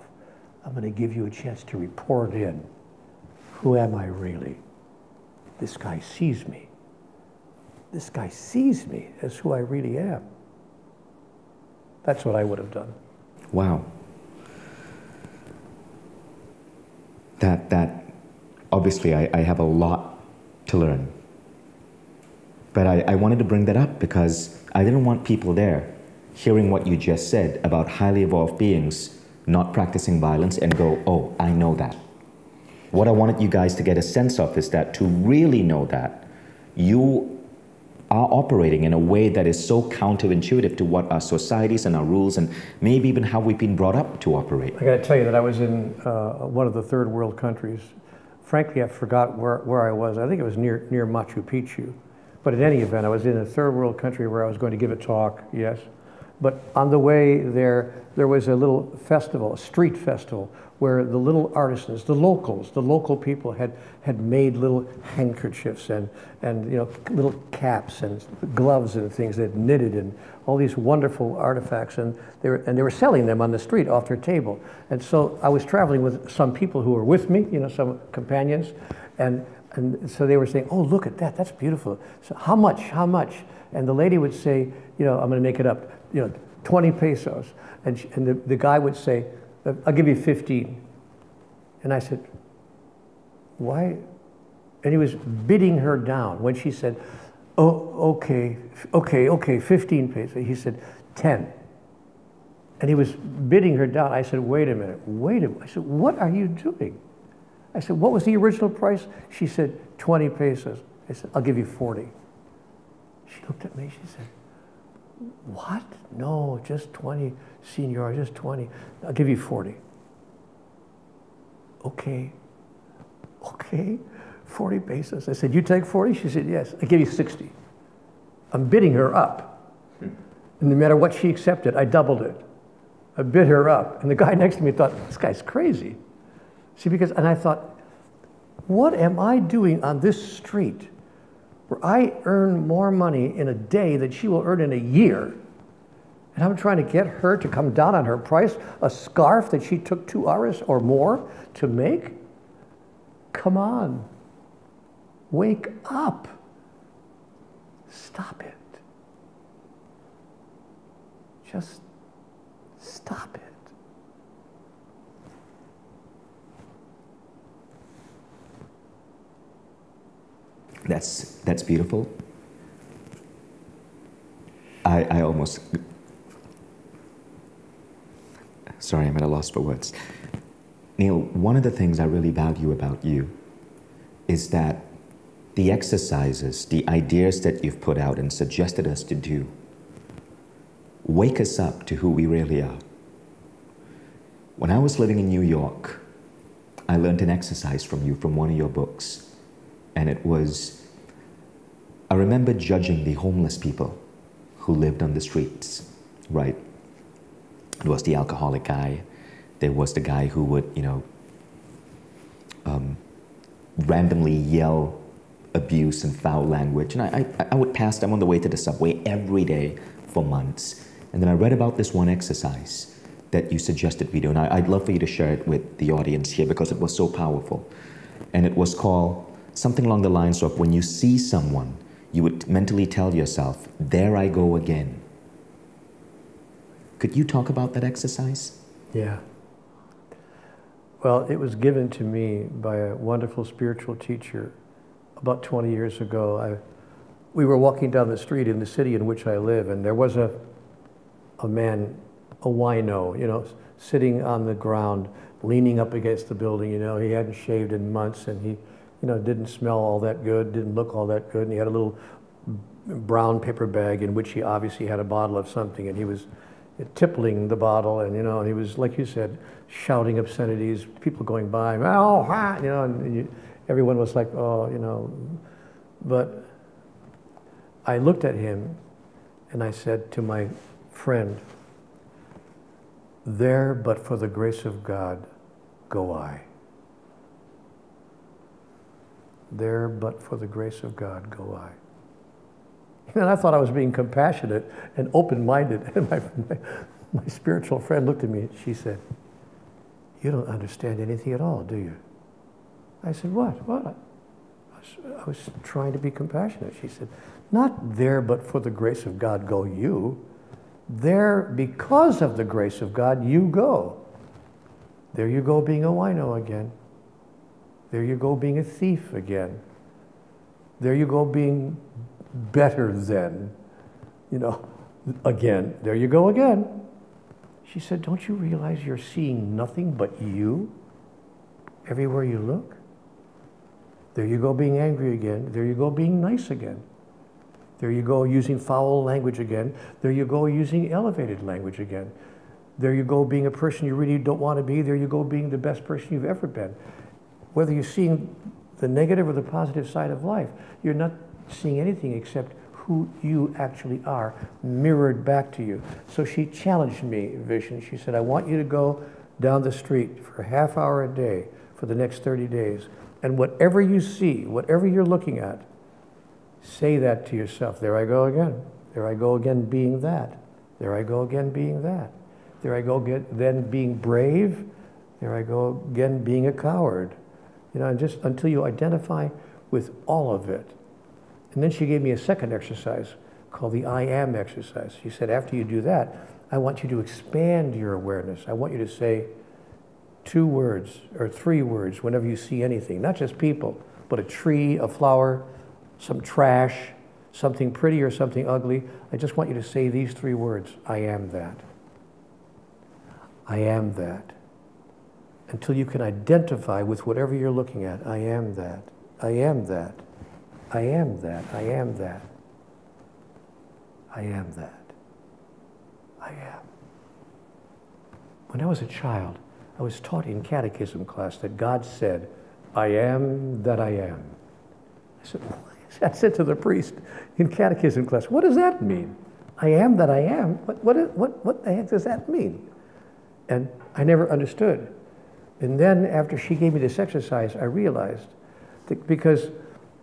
S2: I'm going to give you a chance to report in. Who am I really? This guy sees me. This guy sees me as who I really am. That's what I would have done.
S1: Wow. That obviously I have a lot to learn. But I wanted to bring that up because I didn't want people there hearing what you just said about highly evolved beings not practicing violence and go, oh, I know that. What I wanted you guys to get a sense of is that to really know that, you are operating in a way that is so counterintuitive to what our societies and our rules and maybe even how we've been brought up to operate.
S2: I got to tell you that I was in one of the third world countries. Frankly, I forgot where I was. I think it was near Machu Picchu. But in any event, I was in a third world country where I was going to give a talk, yes. But on the way there was a little festival, a street festival, where the little artisans, the local people had made little handkerchiefs and you know, little caps and gloves and things that knitted and all these wonderful artifacts, and they were selling them on the street off their table. And so I was traveling with some people who were with me, you know, some companions, and so they were saying, oh, look at that, that's beautiful. So how much? And the lady would say, you know, I'm going to make it up, you know, 20 pesos. And the guy would say, I'll give you 15. And I said, why? And he was bidding her down. When she said, oh, okay, 15 pesos. He said, 10. And he was bidding her down. I said, wait a minute. I said, what are you doing? I said, what was the original price? She said, 20 pesos. I said, I'll give you 40. She looked at me, she said, what? No, just 20, senor, just 20. I'll give you 40. Okay, 40 pesos. I said, you take 40? She said, yes. I give you 60. I'm bidding her up. And no matter what she accepted, I doubled it. I bid her up. And the guy next to me thought, this guy's crazy. See, and I thought, what am I doing on this street where I earn more money in a day than she will earn in a year? And I'm trying to get her to come down on her price, a scarf that she took 2 hours or more to make? Come on. Wake up. Stop it. Just stop it.
S1: That's beautiful. I almost, sorry, I'm at a loss for words. Neale, one of the things I really value about you is that the exercises, the ideas that you've put out and suggested us to do, wake us up to who we really are. When I was living in New York, I learned an exercise from you from one of your books. And it was I remember judging the homeless people who lived on the streets, right? There was the alcoholic guy. There was the guy who would, randomly yell abuse and foul language. And I would pass them on the way to the subway every day for months. And then I read about this one exercise that you suggested we do. And I'd love for you to share it with the audience here because it was so powerful. And it was called something along the lines of, when you see someone, you would mentally tell yourself, there I go again. Could you talk about that exercise?
S2: Yeah. Well, it was given to me by a wonderful spiritual teacher about 20 years ago. We were walking down the street in the city in which I live, and there was a man, a wino, sitting on the ground, leaning up against the building. He hadn't shaved in months, and he, didn't smell all that good, didn't look all that good, and he had a little brown paper bag in which he obviously had a bottle of something, and he was tippling the bottle, and and he was, like you said, shouting obscenities, people going by, oh, and everyone was like, oh, but I looked at him and I said to my friend, there but for the grace of God go I. There but for the grace of God go I. And I thought I was being compassionate and open-minded. And my spiritual friend looked at me and she said, you don't understand anything at all, do you? I said, what? What? I was trying to be compassionate. She said, not there but for the grace of God go you. There because of the grace of God you go. There you go being a wino again. There you go being a thief again. There you go being better than, again. There you go again. She said, don't you realize you're seeing nothing but you everywhere you look? There you go being angry again. There you go being nice again. There you go using foul language again. There you go using elevated language again. There you go being a person you really don't want to be. There you go being the best person you've ever been. Whether you're seeing the negative or the positive side of life, you're not seeing anything except who you actually are mirrored back to you. So she challenged me, Vishen. She said, I want you to go down the street for a half hour a day for the next 30 days. And whatever you see, whatever you're looking at, say that to yourself. There I go again. There I go again being that. There I go again being that. There I go again then being brave. There I go again being a coward. And just until you identify with all of it. And then she gave me a second exercise called the I am exercise. She said, after you do that, I want you to expand your awareness. I want you to say 2 words or 3 words whenever you see anything, not just people, but a tree, a flower, some trash, something pretty or something ugly. I just want you to say these 3 words, I am that. I am that. Until you can identify with whatever you're looking at. I am that. I am that. I am that. I am that. I am that. I am. When I was a child, I was taught in catechism class that God said, I am that I am. I said to the priest in catechism class, what does that mean? I am that I am? What the heck does that mean? And I never understood. And then after she gave me this exercise, I realized that because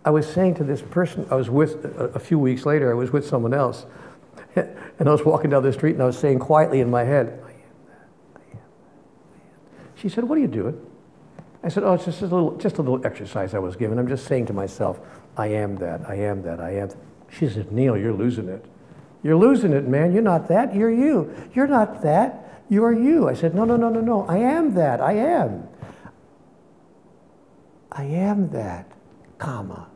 S2: I was saying to this person I was with a few weeks later, I was with someone else, and I was walking down the street and I was saying quietly in my head, I am that, I am that, I am. She said, what are you doing? I said, oh, it's just a little exercise I was given. I'm just saying to myself, I am that, I am that, I am. She said, Neale, you're losing it. You're losing it, man. You're not that, you're you. You're not that. You are you. I said, no, no, no, no, no. I am that. I am. I am that, comma.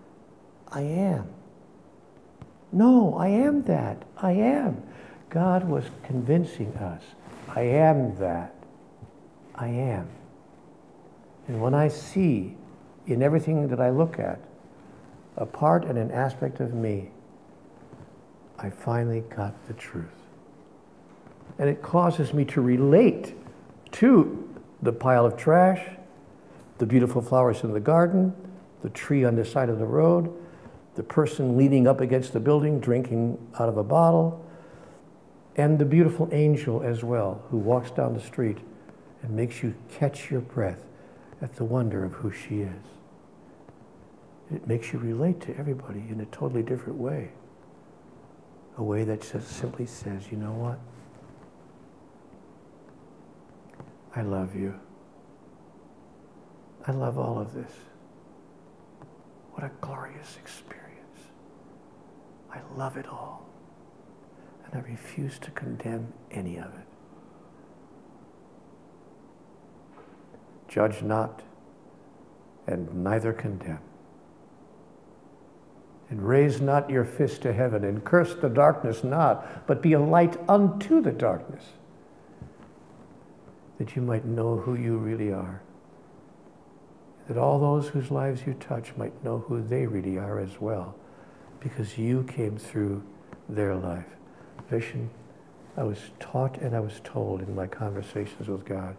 S2: I am. No, I am that. I am. God was convincing us. I am that. I am. And when I see in everything that I look at a part and an aspect of me, I finally got the truth. And it causes me to relate to the pile of trash, the beautiful flowers in the garden, the tree on the side of the road, the person leaning up against the building, drinking out of a bottle, and the beautiful angel as well, who walks down the street and makes you catch your breath at the wonder of who she is. It makes you relate to everybody in a totally different way. A way that just simply says, you know what? I love you. I love all of this. What a glorious experience. I love it all. And I refuse to condemn any of it. Judge not, and neither condemn. And raise not your fist to heaven, and curse the darkness not, but be a light unto the darkness, that you might know who you really are. That all those whose lives you touch might know who they really are as well, because you came through their life. Vishen, I was taught and I was told in my conversations with God,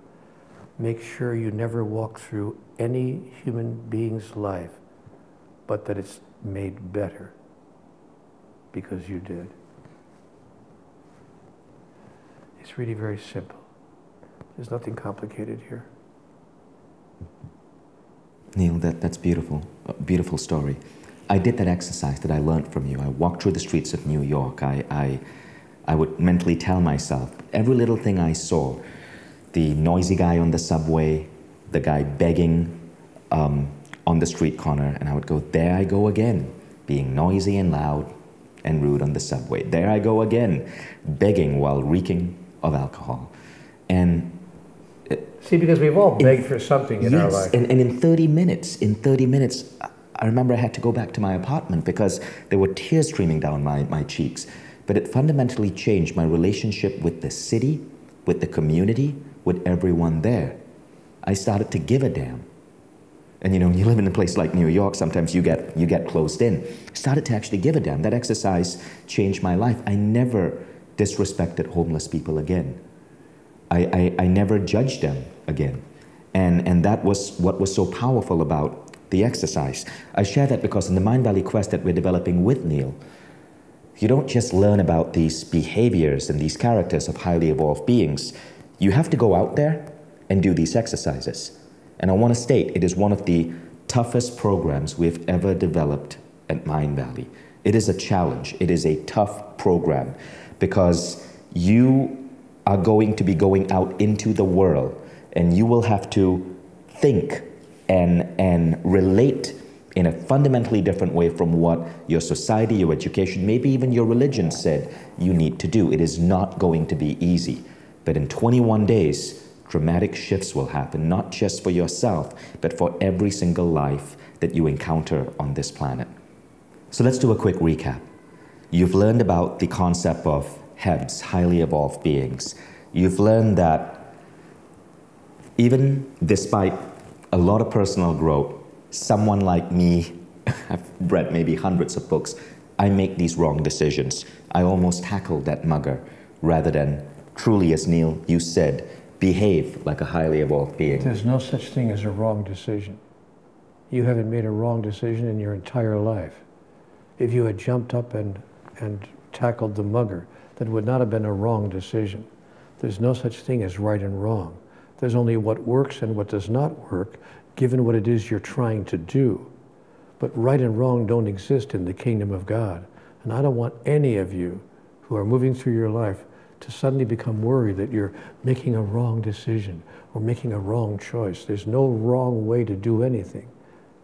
S2: make sure you never walk through any human being's life, but that it's made better, because you did. It's really very simple. There's nothing complicated here.
S1: Neale, that's beautiful. A beautiful story. I did that exercise that I learned from you. I walked through the streets of New York. I would mentally tell myself every little thing I saw. The noisy guy on the subway, the guy begging on the street corner, and I would go, there I go again, being noisy and loud and rude on the subway. There I go again, begging while reeking of alcohol. And
S2: see, because we've all begged for something in our life.
S1: And in 30 minutes, I remember I had to go back to my apartment because there were tears streaming down my cheeks. But it fundamentally changed my relationship with the city, with the community, with everyone there. I started to give a damn. And you know, when you live in a place like New York, sometimes you get closed in. I started to actually give a damn. That exercise changed my life. I never disrespected homeless people again. I never judged them again. And that was what was so powerful about the exercise. I share that because in the Mindvalley quest that we're developing with Neale, you don't just learn about these behaviors and these characters of highly evolved beings. You have to go out there and do these exercises. And I want to state, it is one of the toughest programs we've ever developed at Mindvalley. It is a challenge. It is a tough program because you are going to be going out into the world and you will have to think and relate in a fundamentally different way from what your society, your education, maybe even your religion said you need to do. It is not going to be easy. But in 21 days, dramatic shifts will happen, not just for yourself, but for every single life that you encounter on this planet. So let's do a quick recap. You've learned about the concept of HEBs, highly evolved beings. You've learned that even despite a lot of personal growth, someone like me, I've read maybe hundreds of books, I make these wrong decisions. I almost tackled that mugger rather than truly, as Neale, you said, behave like a highly evolved being.
S2: There's no such thing as a wrong decision. You haven't made a wrong decision in your entire life. If you had jumped up and tackled the mugger, that would not have been a wrong decision. There's no such thing as right and wrong. There's only what works and what does not work, given what it is you're trying to do. But right and wrong don't exist in the kingdom of God. And I don't want any of you who are moving through your life to suddenly become worried that you're making a wrong decision or making a wrong choice. There's no wrong way to do anything.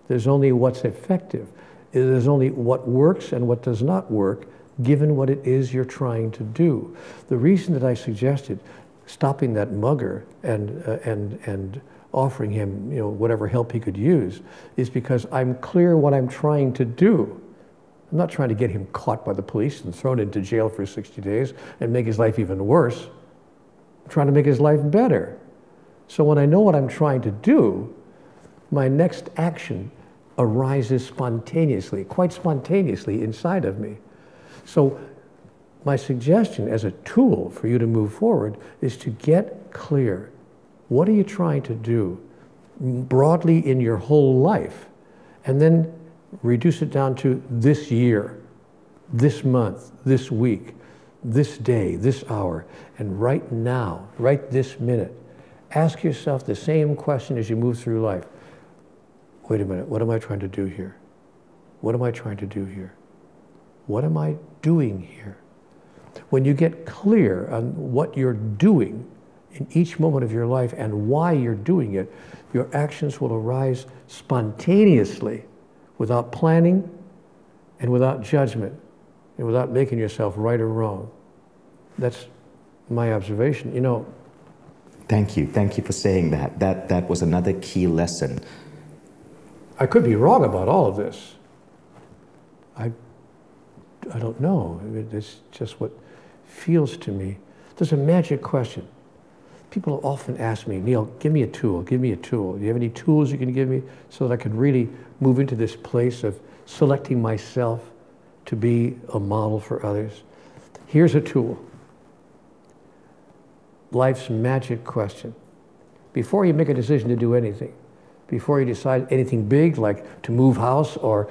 S2: There's only what's effective. There's only what works and what does not work, given what it is you're trying to do. The reason that I suggested stopping that mugger and offering him, whatever help he could use is because I'm clear what I'm trying to do. I'm not trying to get him caught by the police and thrown into jail for 60 days and make his life even worse. I'm trying to make his life better. So when I know what I'm trying to do, my next action arises spontaneously, quite spontaneously inside of me. So my suggestion as a tool for you to move forward is to get clear. What are you trying to do broadly in your whole life? And then Reduce it down to this year, this month, this week, this day, this hour, and right now, right this minute, ask yourself the same question as you move through life. Wait a minute, what am I trying to do here? What am I trying to do here? What am I doing here? When you get clear on what you're doing in each moment of your life and why you're doing it, your actions will arise spontaneously, without planning and without judgment and without making yourself right or wrong. That's my observation. You know.
S1: Thank you for saying that. That was another key lesson.
S2: I could be wrong about all of this. I don't know. I mean, it's just what feels to me. There's a magic question. People often ask me, Neale, give me a tool, give me a tool. Do you have any tools you can give me so that I can really move into this place of selecting myself to be a model for others? Here's a tool. Life's magic question. Before you make a decision to do anything, before you decide anything big like to move house or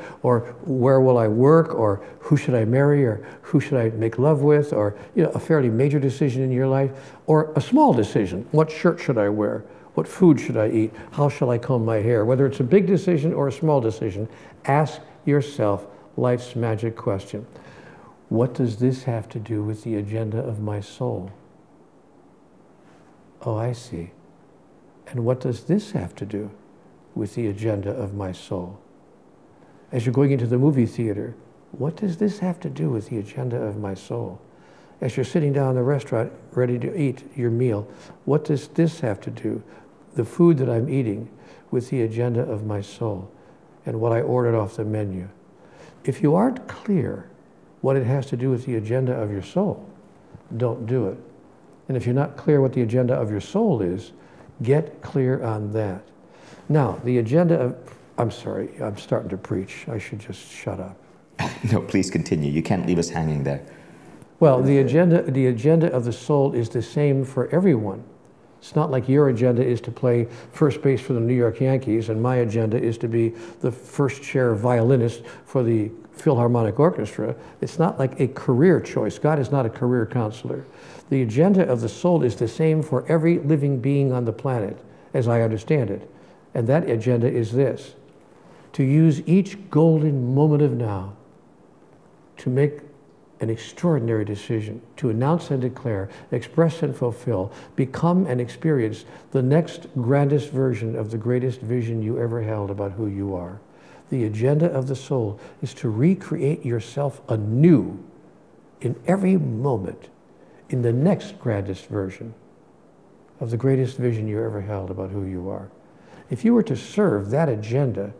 S2: where will I work or who should I marry or who should I make love with or a fairly major decision in your life or a small decision, what shirt should I wear, what food should I eat, how shall I comb my hair, whether it's a big decision or a small decision, ask yourself life's magic question. What does this have to do with the agenda of my soul? Oh, I see. And what does this have to do with the agenda of my soul? As you're going into the movie theater, what does this have to do with the agenda of my soul? As you're sitting down in the restaurant ready to eat your meal, what does this have to do, the food that I'm eating, with the agenda of my soul and what I ordered off the menu? If you aren't clear what it has to do with the agenda of your soul, don't do it. And if you're not clear what the agenda of your soul is, get clear on that. Now, the agenda of, I'm sorry, I'm starting to preach. I should just shut up.
S1: No, please continue. You can't leave us hanging there.
S2: Well, the agenda of the soul is the same for everyone. It's not like your agenda is to play first base for the New York Yankees and my agenda is to be the first chair violinist for the Philharmonic Orchestra. It's not like a career choice. God is not a career counselor. The agenda of the soul is the same for every living being on the planet, as I understand it. And that agenda is this: to use each golden moment of now to make an extraordinary decision, to announce and declare, express and fulfill, become and experience the next grandest version of the greatest vision you ever held about who you are. The agenda of the soul is to recreate yourself anew in every moment in the next grandest version of the greatest vision you ever held about who you are. If you were to serve that agenda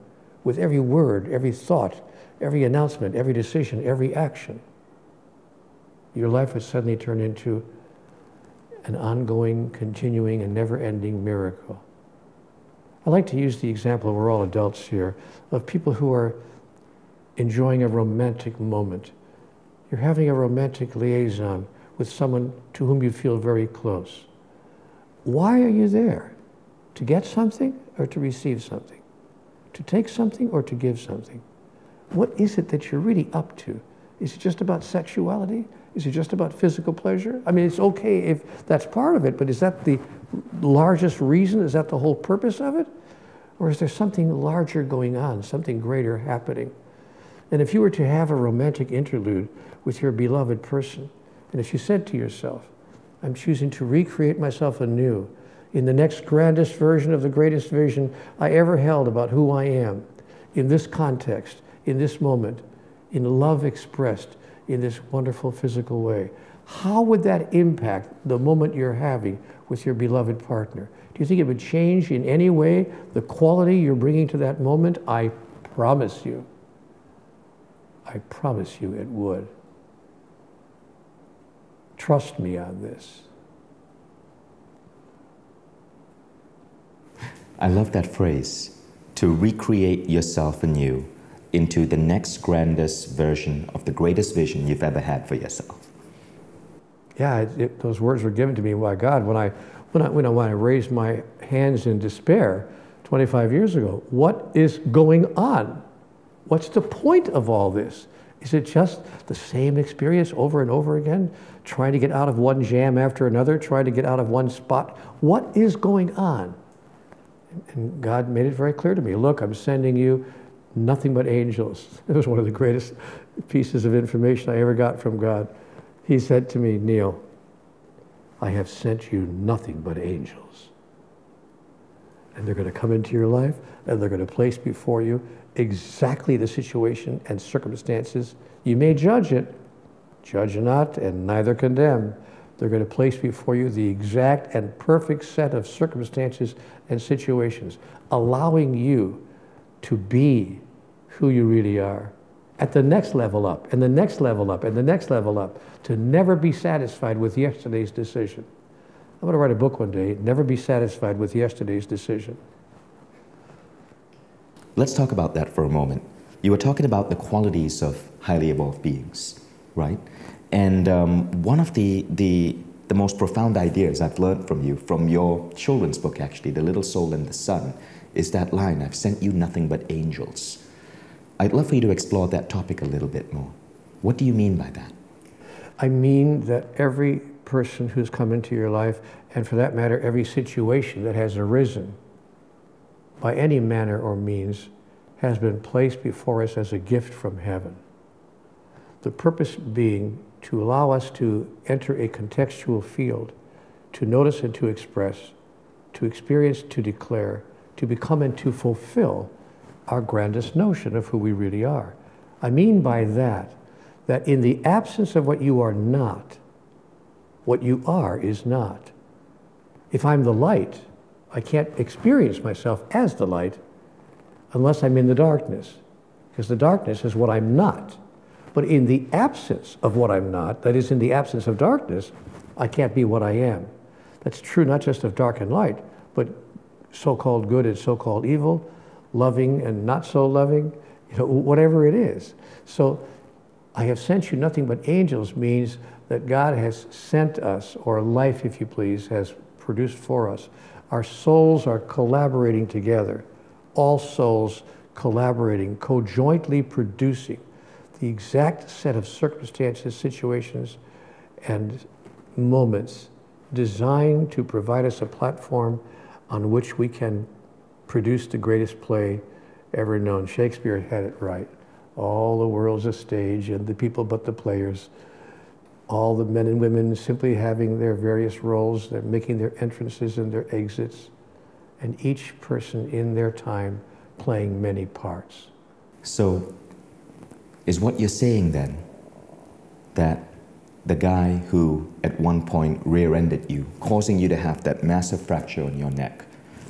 S2: with every word, every thought, every announcement, every decision, every action, your life would suddenly turn into an ongoing, continuing, and never-ending miracle. I like to use the example, we're all adults here, of people who are enjoying a romantic moment. You're having a romantic liaison with someone to whom you feel very close. Why are you there? To get something or to receive something? To take something or to give something? What is it that you're really up to? Is it just about sexuality? Is it just about physical pleasure? I mean, it's okay if that's part of it, but is that the largest reason? Is that the whole purpose of it? Or is there something larger going on, something greater happening? And if you were to have a romantic interlude with your beloved person, and if you said to yourself, I'm choosing to recreate myself anew in the next grandest version of the greatest vision I ever held about who I am, in this context, in this moment, in love expressed in this wonderful physical way, how would that impact the moment you're having with your beloved partner? Do you think it would change in any way the quality you're bringing to that moment? I promise you it would. Trust me on this.
S1: I love that phrase, to recreate yourself anew into the next grandest version of the greatest vision you've ever had for yourself.
S2: Yeah, those words were given to me by God when I raised my hands in despair 25 years ago. What is going on? What's the point of all this? Is it just the same experience over and over again? Trying to get out of one jam after another, trying to get out of one spot? What is going on? And God made it very clear to me. Look, I'm sending you nothing but angels. It was one of the greatest pieces of information I ever got from God. He said to me, Neale, I have sent you nothing but angels. And they're going to come into your life, and they're going to place before you exactly the situation and circumstances. You may judge it, judge not, and neither condemn. They're going to place before you the exact and perfect set of circumstances and situations, allowing you to be who you really are at the next level up, and the next level up, and the next level up, to never be satisfied with yesterday's decision. I'm going to write a book one day, Never Be Satisfied with Yesterday's Decision.
S1: Let's talk about that for a moment. You were talking about the qualities of highly evolved beings, right? And one of the most profound ideas I've learned from you, from your children's book actually, The Little Soul and the Sun, is that line, I've sent you nothing but angels. I'd love for you to explore that topic a little bit more. What do you mean by that?
S2: I mean that every person who's come into your life, and for that matter, every situation that has arisen by any manner or means, has been placed before us as a gift from heaven. The purpose being to allow us to enter a contextual field, to notice and to express, to experience, to declare, to become and to fulfill our grandest notion of who we really are. I mean by that, that in the absence of what you are not, what you are is not. If I'm the light, I can't experience myself as the light unless I'm in the darkness, because the darkness is what I'm not. But in the absence of what I'm not, that is, in the absence of darkness, I can't be what I am. That's true not just of dark and light, but so-called good and so-called evil, loving and not so loving, whatever it is. So I have sent you nothing but angels means that God has sent us, or life, if you please, has produced for us. Our souls are collaborating together, all souls collaborating, co-jointly producing the exact set of circumstances, situations, and moments designed to provide us a platform on which we can produce the greatest play ever known. Shakespeare had it right. All the world's a stage, and the people but the players. All the men and women simply having their various roles, they're making their entrances and their exits, and each person in their time playing many parts.
S1: So, is what you're saying then that the guy who at one point rear-ended you, causing you to have that massive fracture on your neck,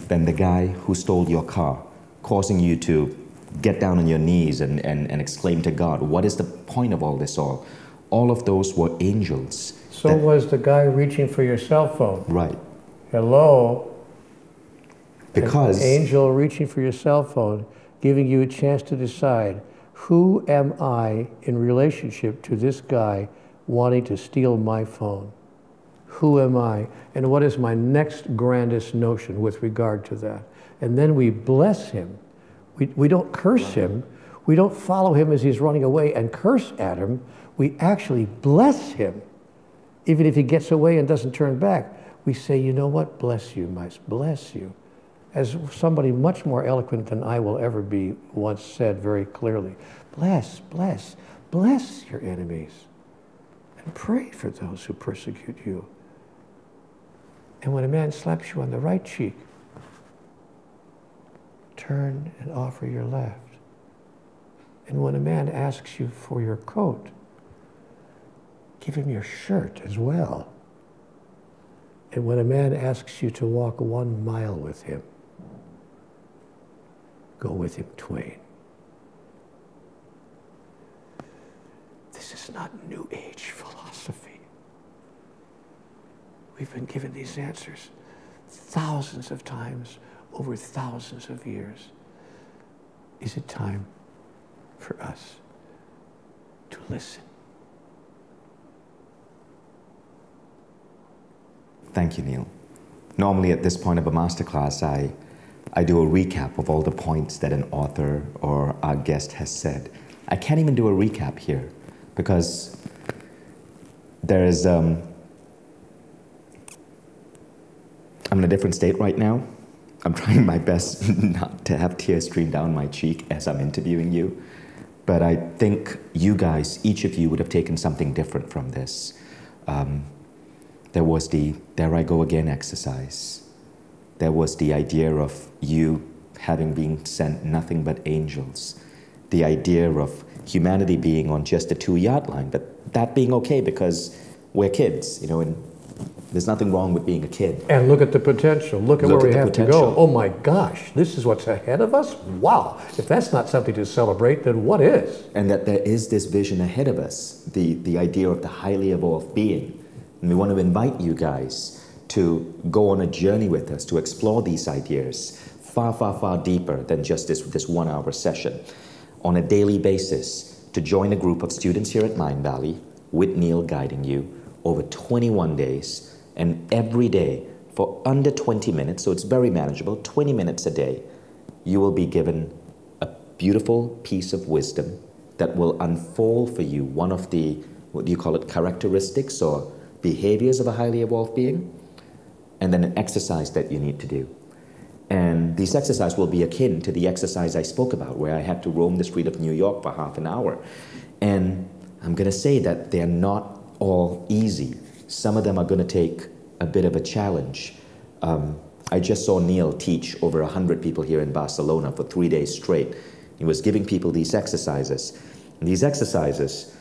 S1: then the guy who stole your car, causing you to get down on your knees and exclaim to God, what is the point of all this all of those were angels.
S2: So was the guy reaching for your cell phone.
S1: Right.
S2: Hello?
S1: Because
S2: an angel reaching for your cell phone, giving you a chance to decide, who am I in relationship to this guy wanting to steal my phone? Who am I? And what is my next grandest notion with regard to that? And then we bless him. We don't curse him. We don't follow him as he's running away and curse at him. We actually bless him. Even if he gets away and doesn't turn back, we say, you know what? Bless you, bless you. As somebody much more eloquent than I will ever be once said very clearly, bless, bless, bless your enemies. And pray for those who persecute you. And when a man slaps you on the right cheek, turn and offer your left. And when a man asks you for your coat, give him your shirt as well. And when a man asks you to walk 1 mile with him, go with him twain. This is not New Age philosophy. We've been given these answers thousands of times over thousands of years. Is it time for us to listen?
S1: Thank you, Neale. Normally at this point of a masterclass, I I do a recap of all the points that an author or our guest has said. I can't even do a recap here because there is, I'm in a different state right now. I'm trying my best not to have tears stream down my cheek as I'm interviewing you. But I think you guys, each of you would have taken something different from this. There was the "there I go again" exercise. There was the idea of you having been sent nothing but angels. The idea of humanity being on just a 2-yard line, but that being okay because we're kids, you know, and there's nothing wrong with being a kid.
S2: And look at the potential. Look at where we have to go. Oh my gosh, this is what's ahead of us? Wow. If that's not something to celebrate, then what is?
S1: And that there is this vision ahead of us, the idea of the highly evolved being. And we want to invite you guys to go on a journey with us, to explore these ideas far, far, far deeper than just this 1-hour session. On a daily basis, to join a group of students here at Mindvalley, with Neale guiding you, over 21 days, and every day for under 20 minutes, so it's very manageable, 20 minutes a day, you will be given a beautiful piece of wisdom that will unfold for you one of the, what do you call it, characteristics or behaviors of a highly evolved being, and then an exercise that you need to do. And this exercise will be akin to the exercise I spoke about, where I had to roam the street of New York for half an hour. And I'm going to say that they're not all easy. Some of them are going to take a bit of a challenge. I just saw Neale teach over 100 people here in Barcelona for 3 days straight. He was giving people these exercises. And these exercises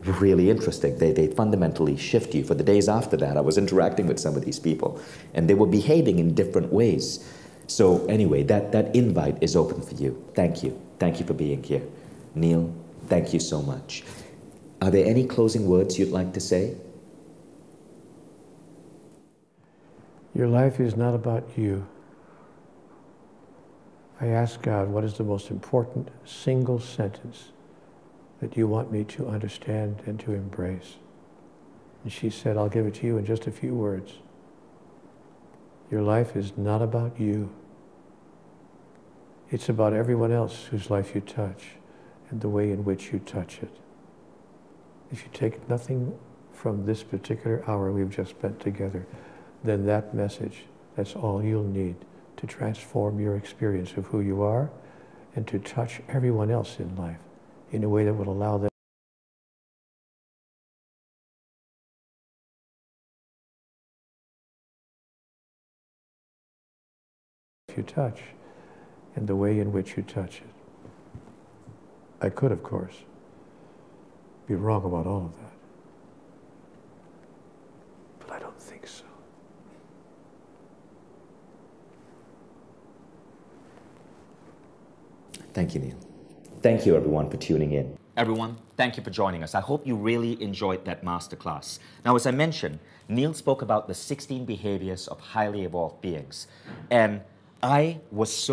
S1: were really interesting. They fundamentally shift you. For the days after that, I was interacting with some of these people, and they were behaving in different ways. So anyway, that invite is open for you. Thank you. Thank you for being here. Neale, thank you so much. Are there any closing words you'd like to say?
S2: Your life is not about you. I asked God, what is the most important single sentence that you want me to understand and to embrace? And she said, I'll give it to you in just a few words. Your life is not about you. It's about everyone else whose life you touch and the way in which you touch it. If you take nothing from this particular hour we've just spent together, then that message, that's all you'll need to transform your experience of who you are and to touch everyone else in life in a way that will allow them you touch and the way in which you touch it. I could, of course, be wrong about all of that, but I don't think so.
S1: Thank you, Neale. Thank you, everyone, for tuning in. Everyone, thank you for joining us. I hope you really enjoyed that masterclass. Now, as I mentioned, Neale spoke about the 16 behaviors of highly evolved beings. And I was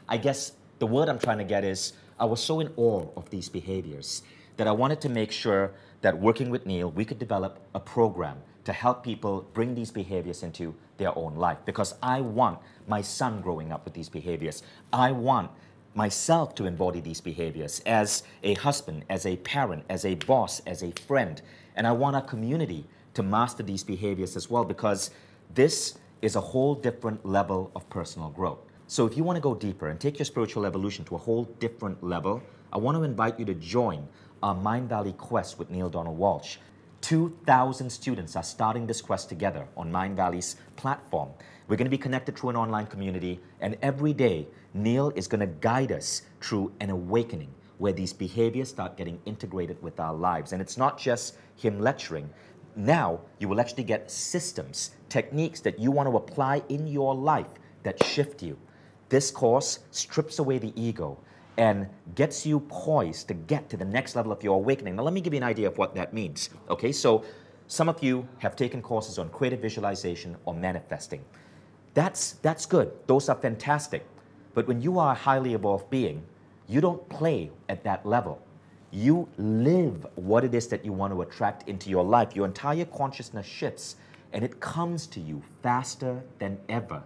S1: I guess the word I'm trying to get is, I was so in awe of these behaviors that I wanted to make sure that working with Neale, we could develop a program to help people bring these behaviors into their own life. Because I want my son growing up with these behaviors. I want myself to embody these behaviors as a husband, as a parent, as a boss, as a friend. And I want our community to master these behaviors as well, because this is a whole different level of personal growth. So if you want to go deeper and take your spiritual evolution to a whole different level, I want to invite you to join our Mindvalley quest with Neale Donald Walsch. 2,000 students are starting this quest together on Mindvalley's platform. We're going to be connected through an online community, and every day, Neale is going to guide us through an awakening where these behaviors start getting integrated with our lives. And it's not just him lecturing. Now, you will actually get systems, techniques that you want to apply in your life that shift you. This course strips away the ego and gets you poised to get to the next level of your awakening. Now, let me give you an idea of what that means. Okay, so some of you have taken courses on creative visualization or manifesting. That's good. Those are fantastic. But when you are a highly evolved being, you don't play at that level. You live what it is that you want to attract into your life. Your entire consciousness shifts. and it comes to you faster than ever.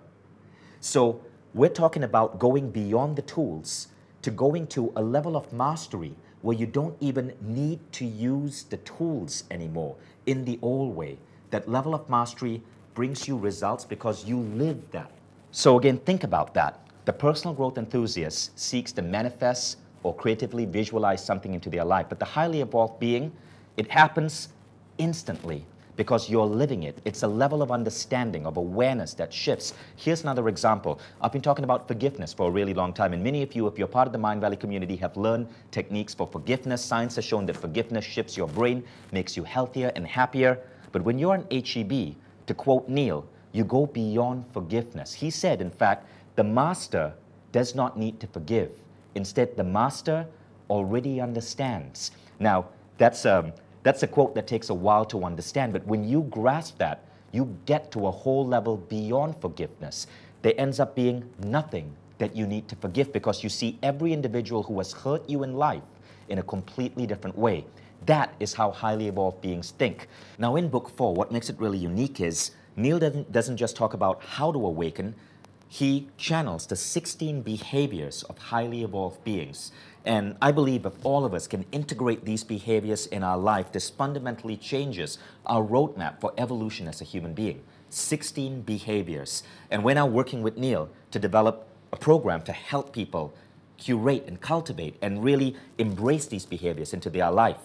S1: So we're talking about going beyond the tools to going to a level of mastery where you don't even need to use the tools anymore in the old way. That level of mastery brings you results because you live that. So again, think about that. The personal growth enthusiast seeks to manifest or creatively visualize something into their life. But the highly evolved being, it happens instantly because you're living it. It's a level of understanding, of awareness that shifts. Here's another example. I've been talking about forgiveness for a really long time, and many of you, if you're part of the Mindvalley community, have learned techniques for forgiveness. Science has shown that forgiveness shifts your brain, makes you healthier and happier. But when you're an HEB, to quote Neale, you go beyond forgiveness. He said, in fact, the master does not need to forgive. Instead, the master already understands. Now, that's a quote that takes a while to understand, but when you grasp that, you get to a whole level beyond forgiveness. There ends up being nothing that you need to forgive because you see every individual who has hurt you in life in a completely different way. That is how highly evolved beings think. Now, in book 4, what makes it really unique is Neale doesn't just talk about how to awaken, he channels the 16 behaviors of highly evolved beings. And I believe if all of us can integrate these behaviors in our life, this fundamentally changes our roadmap for evolution as a human being. 16 behaviors. And we're now working with Neale to develop a program to help people curate and cultivate and really embrace these behaviors into their life.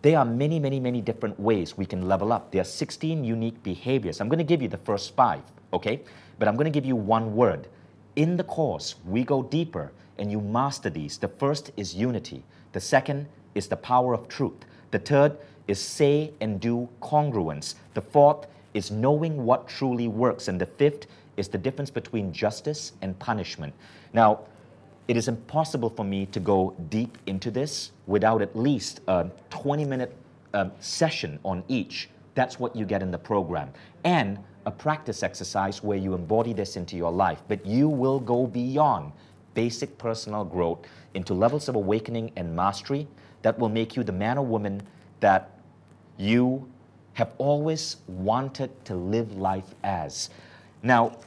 S1: There are many, many, many different ways we can level up. There are 16 unique behaviors. I'm going to give you the first 5, okay? But I'm going to give you one word. In the course, we go deeper and you master these. The first is unity. The second is the power of truth. The third is say and do congruence. The fourth is knowing what truly works. And the fifth is the difference between justice and punishment. Now, it is impossible for me to go deep into this without at least a 20-minute session on each. That's what you get in the program. And a practice exercise where you embody this into your life. But you will go beyond basic personal growth into levels of awakening and mastery that will make you the man or woman that you have always wanted to live life as. Now,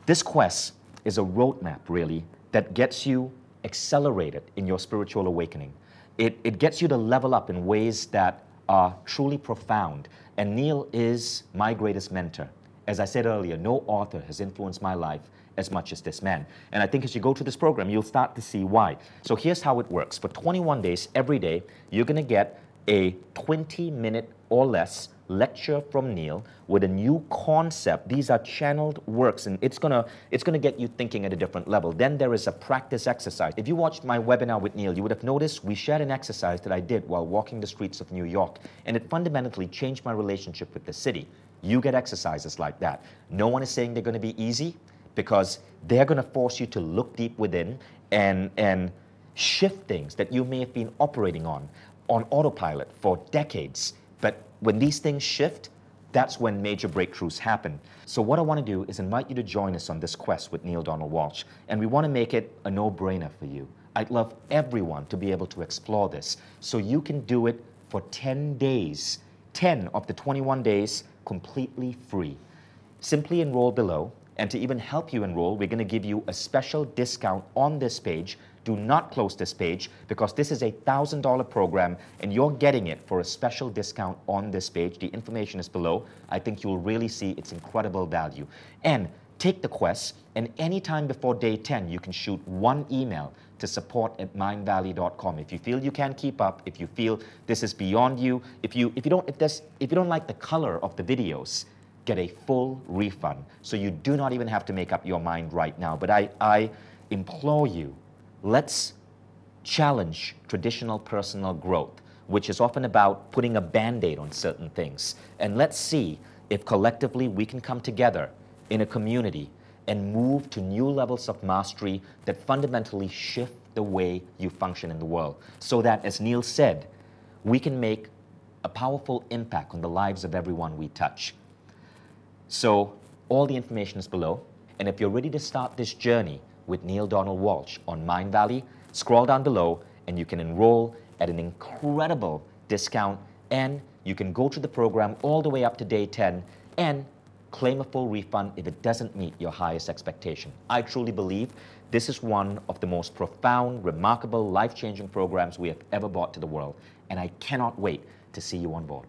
S1: this quest is a roadmap, really, that gets you accelerated in your spiritual awakening. It gets you to level up in ways that are truly profound. And Neale is my greatest mentor. As I said earlier, no author has influenced my life as much as this man. And I think as you go through this program, you'll start to see why. So here's how it works. For 21 days, every day, you're going to get a 20-minute or less lecture from Neale with a new concept. These are channeled works, and it's gonna get you thinking at a different level. Then there is a practice exercise. If you watched my webinar with Neale, you would have noticed we shared an exercise that I did while walking the streets of New York, and it fundamentally changed my relationship with the city. You get exercises like that. No one is saying they're going to be easy, because they're going to force you to look deep within and shift things that you may have been operating on autopilot for decades. But when these things shift, that's when major breakthroughs happen. So what I want to do is invite you to join us on this quest with Neale Donald Walsch. And we want to make it a no-brainer for you. I'd love everyone to be able to explore this. So you can do it for 10 days. 10 of the 21 days completely free. Simply enroll below. And to even help you enroll, we're going to give you a special discount on this page. Do not close this page because this is a $1,000 program and you're getting it for a special discount on this page. The information is below. I think you'll really see its incredible value. And take the quest, and anytime before day 10, you can shoot one email to support@mindvalley.com. If you feel you can't keep up, if you feel this is beyond you, if you don't like the color of the videos, get a full refund. So you do not even have to make up your mind right now. But I implore you, let's challenge traditional personal growth, which is often about putting a Band-Aid on certain things. And let's see if collectively we can come together in a community and move to new levels of mastery that fundamentally shift the way you function in the world. So that, as Neale said, we can make a powerful impact on the lives of everyone we touch. So all the information is below. And if you're ready to start this journey with Neale Donald Walsch on Mindvalley, scroll down below and you can enroll at an incredible discount, and you can go through the program all the way up to day 10 and claim a full refund if it doesn't meet your highest expectation. I truly believe this is one of the most profound, remarkable, life-changing programs we have ever brought to the world, and I cannot wait to see you on board.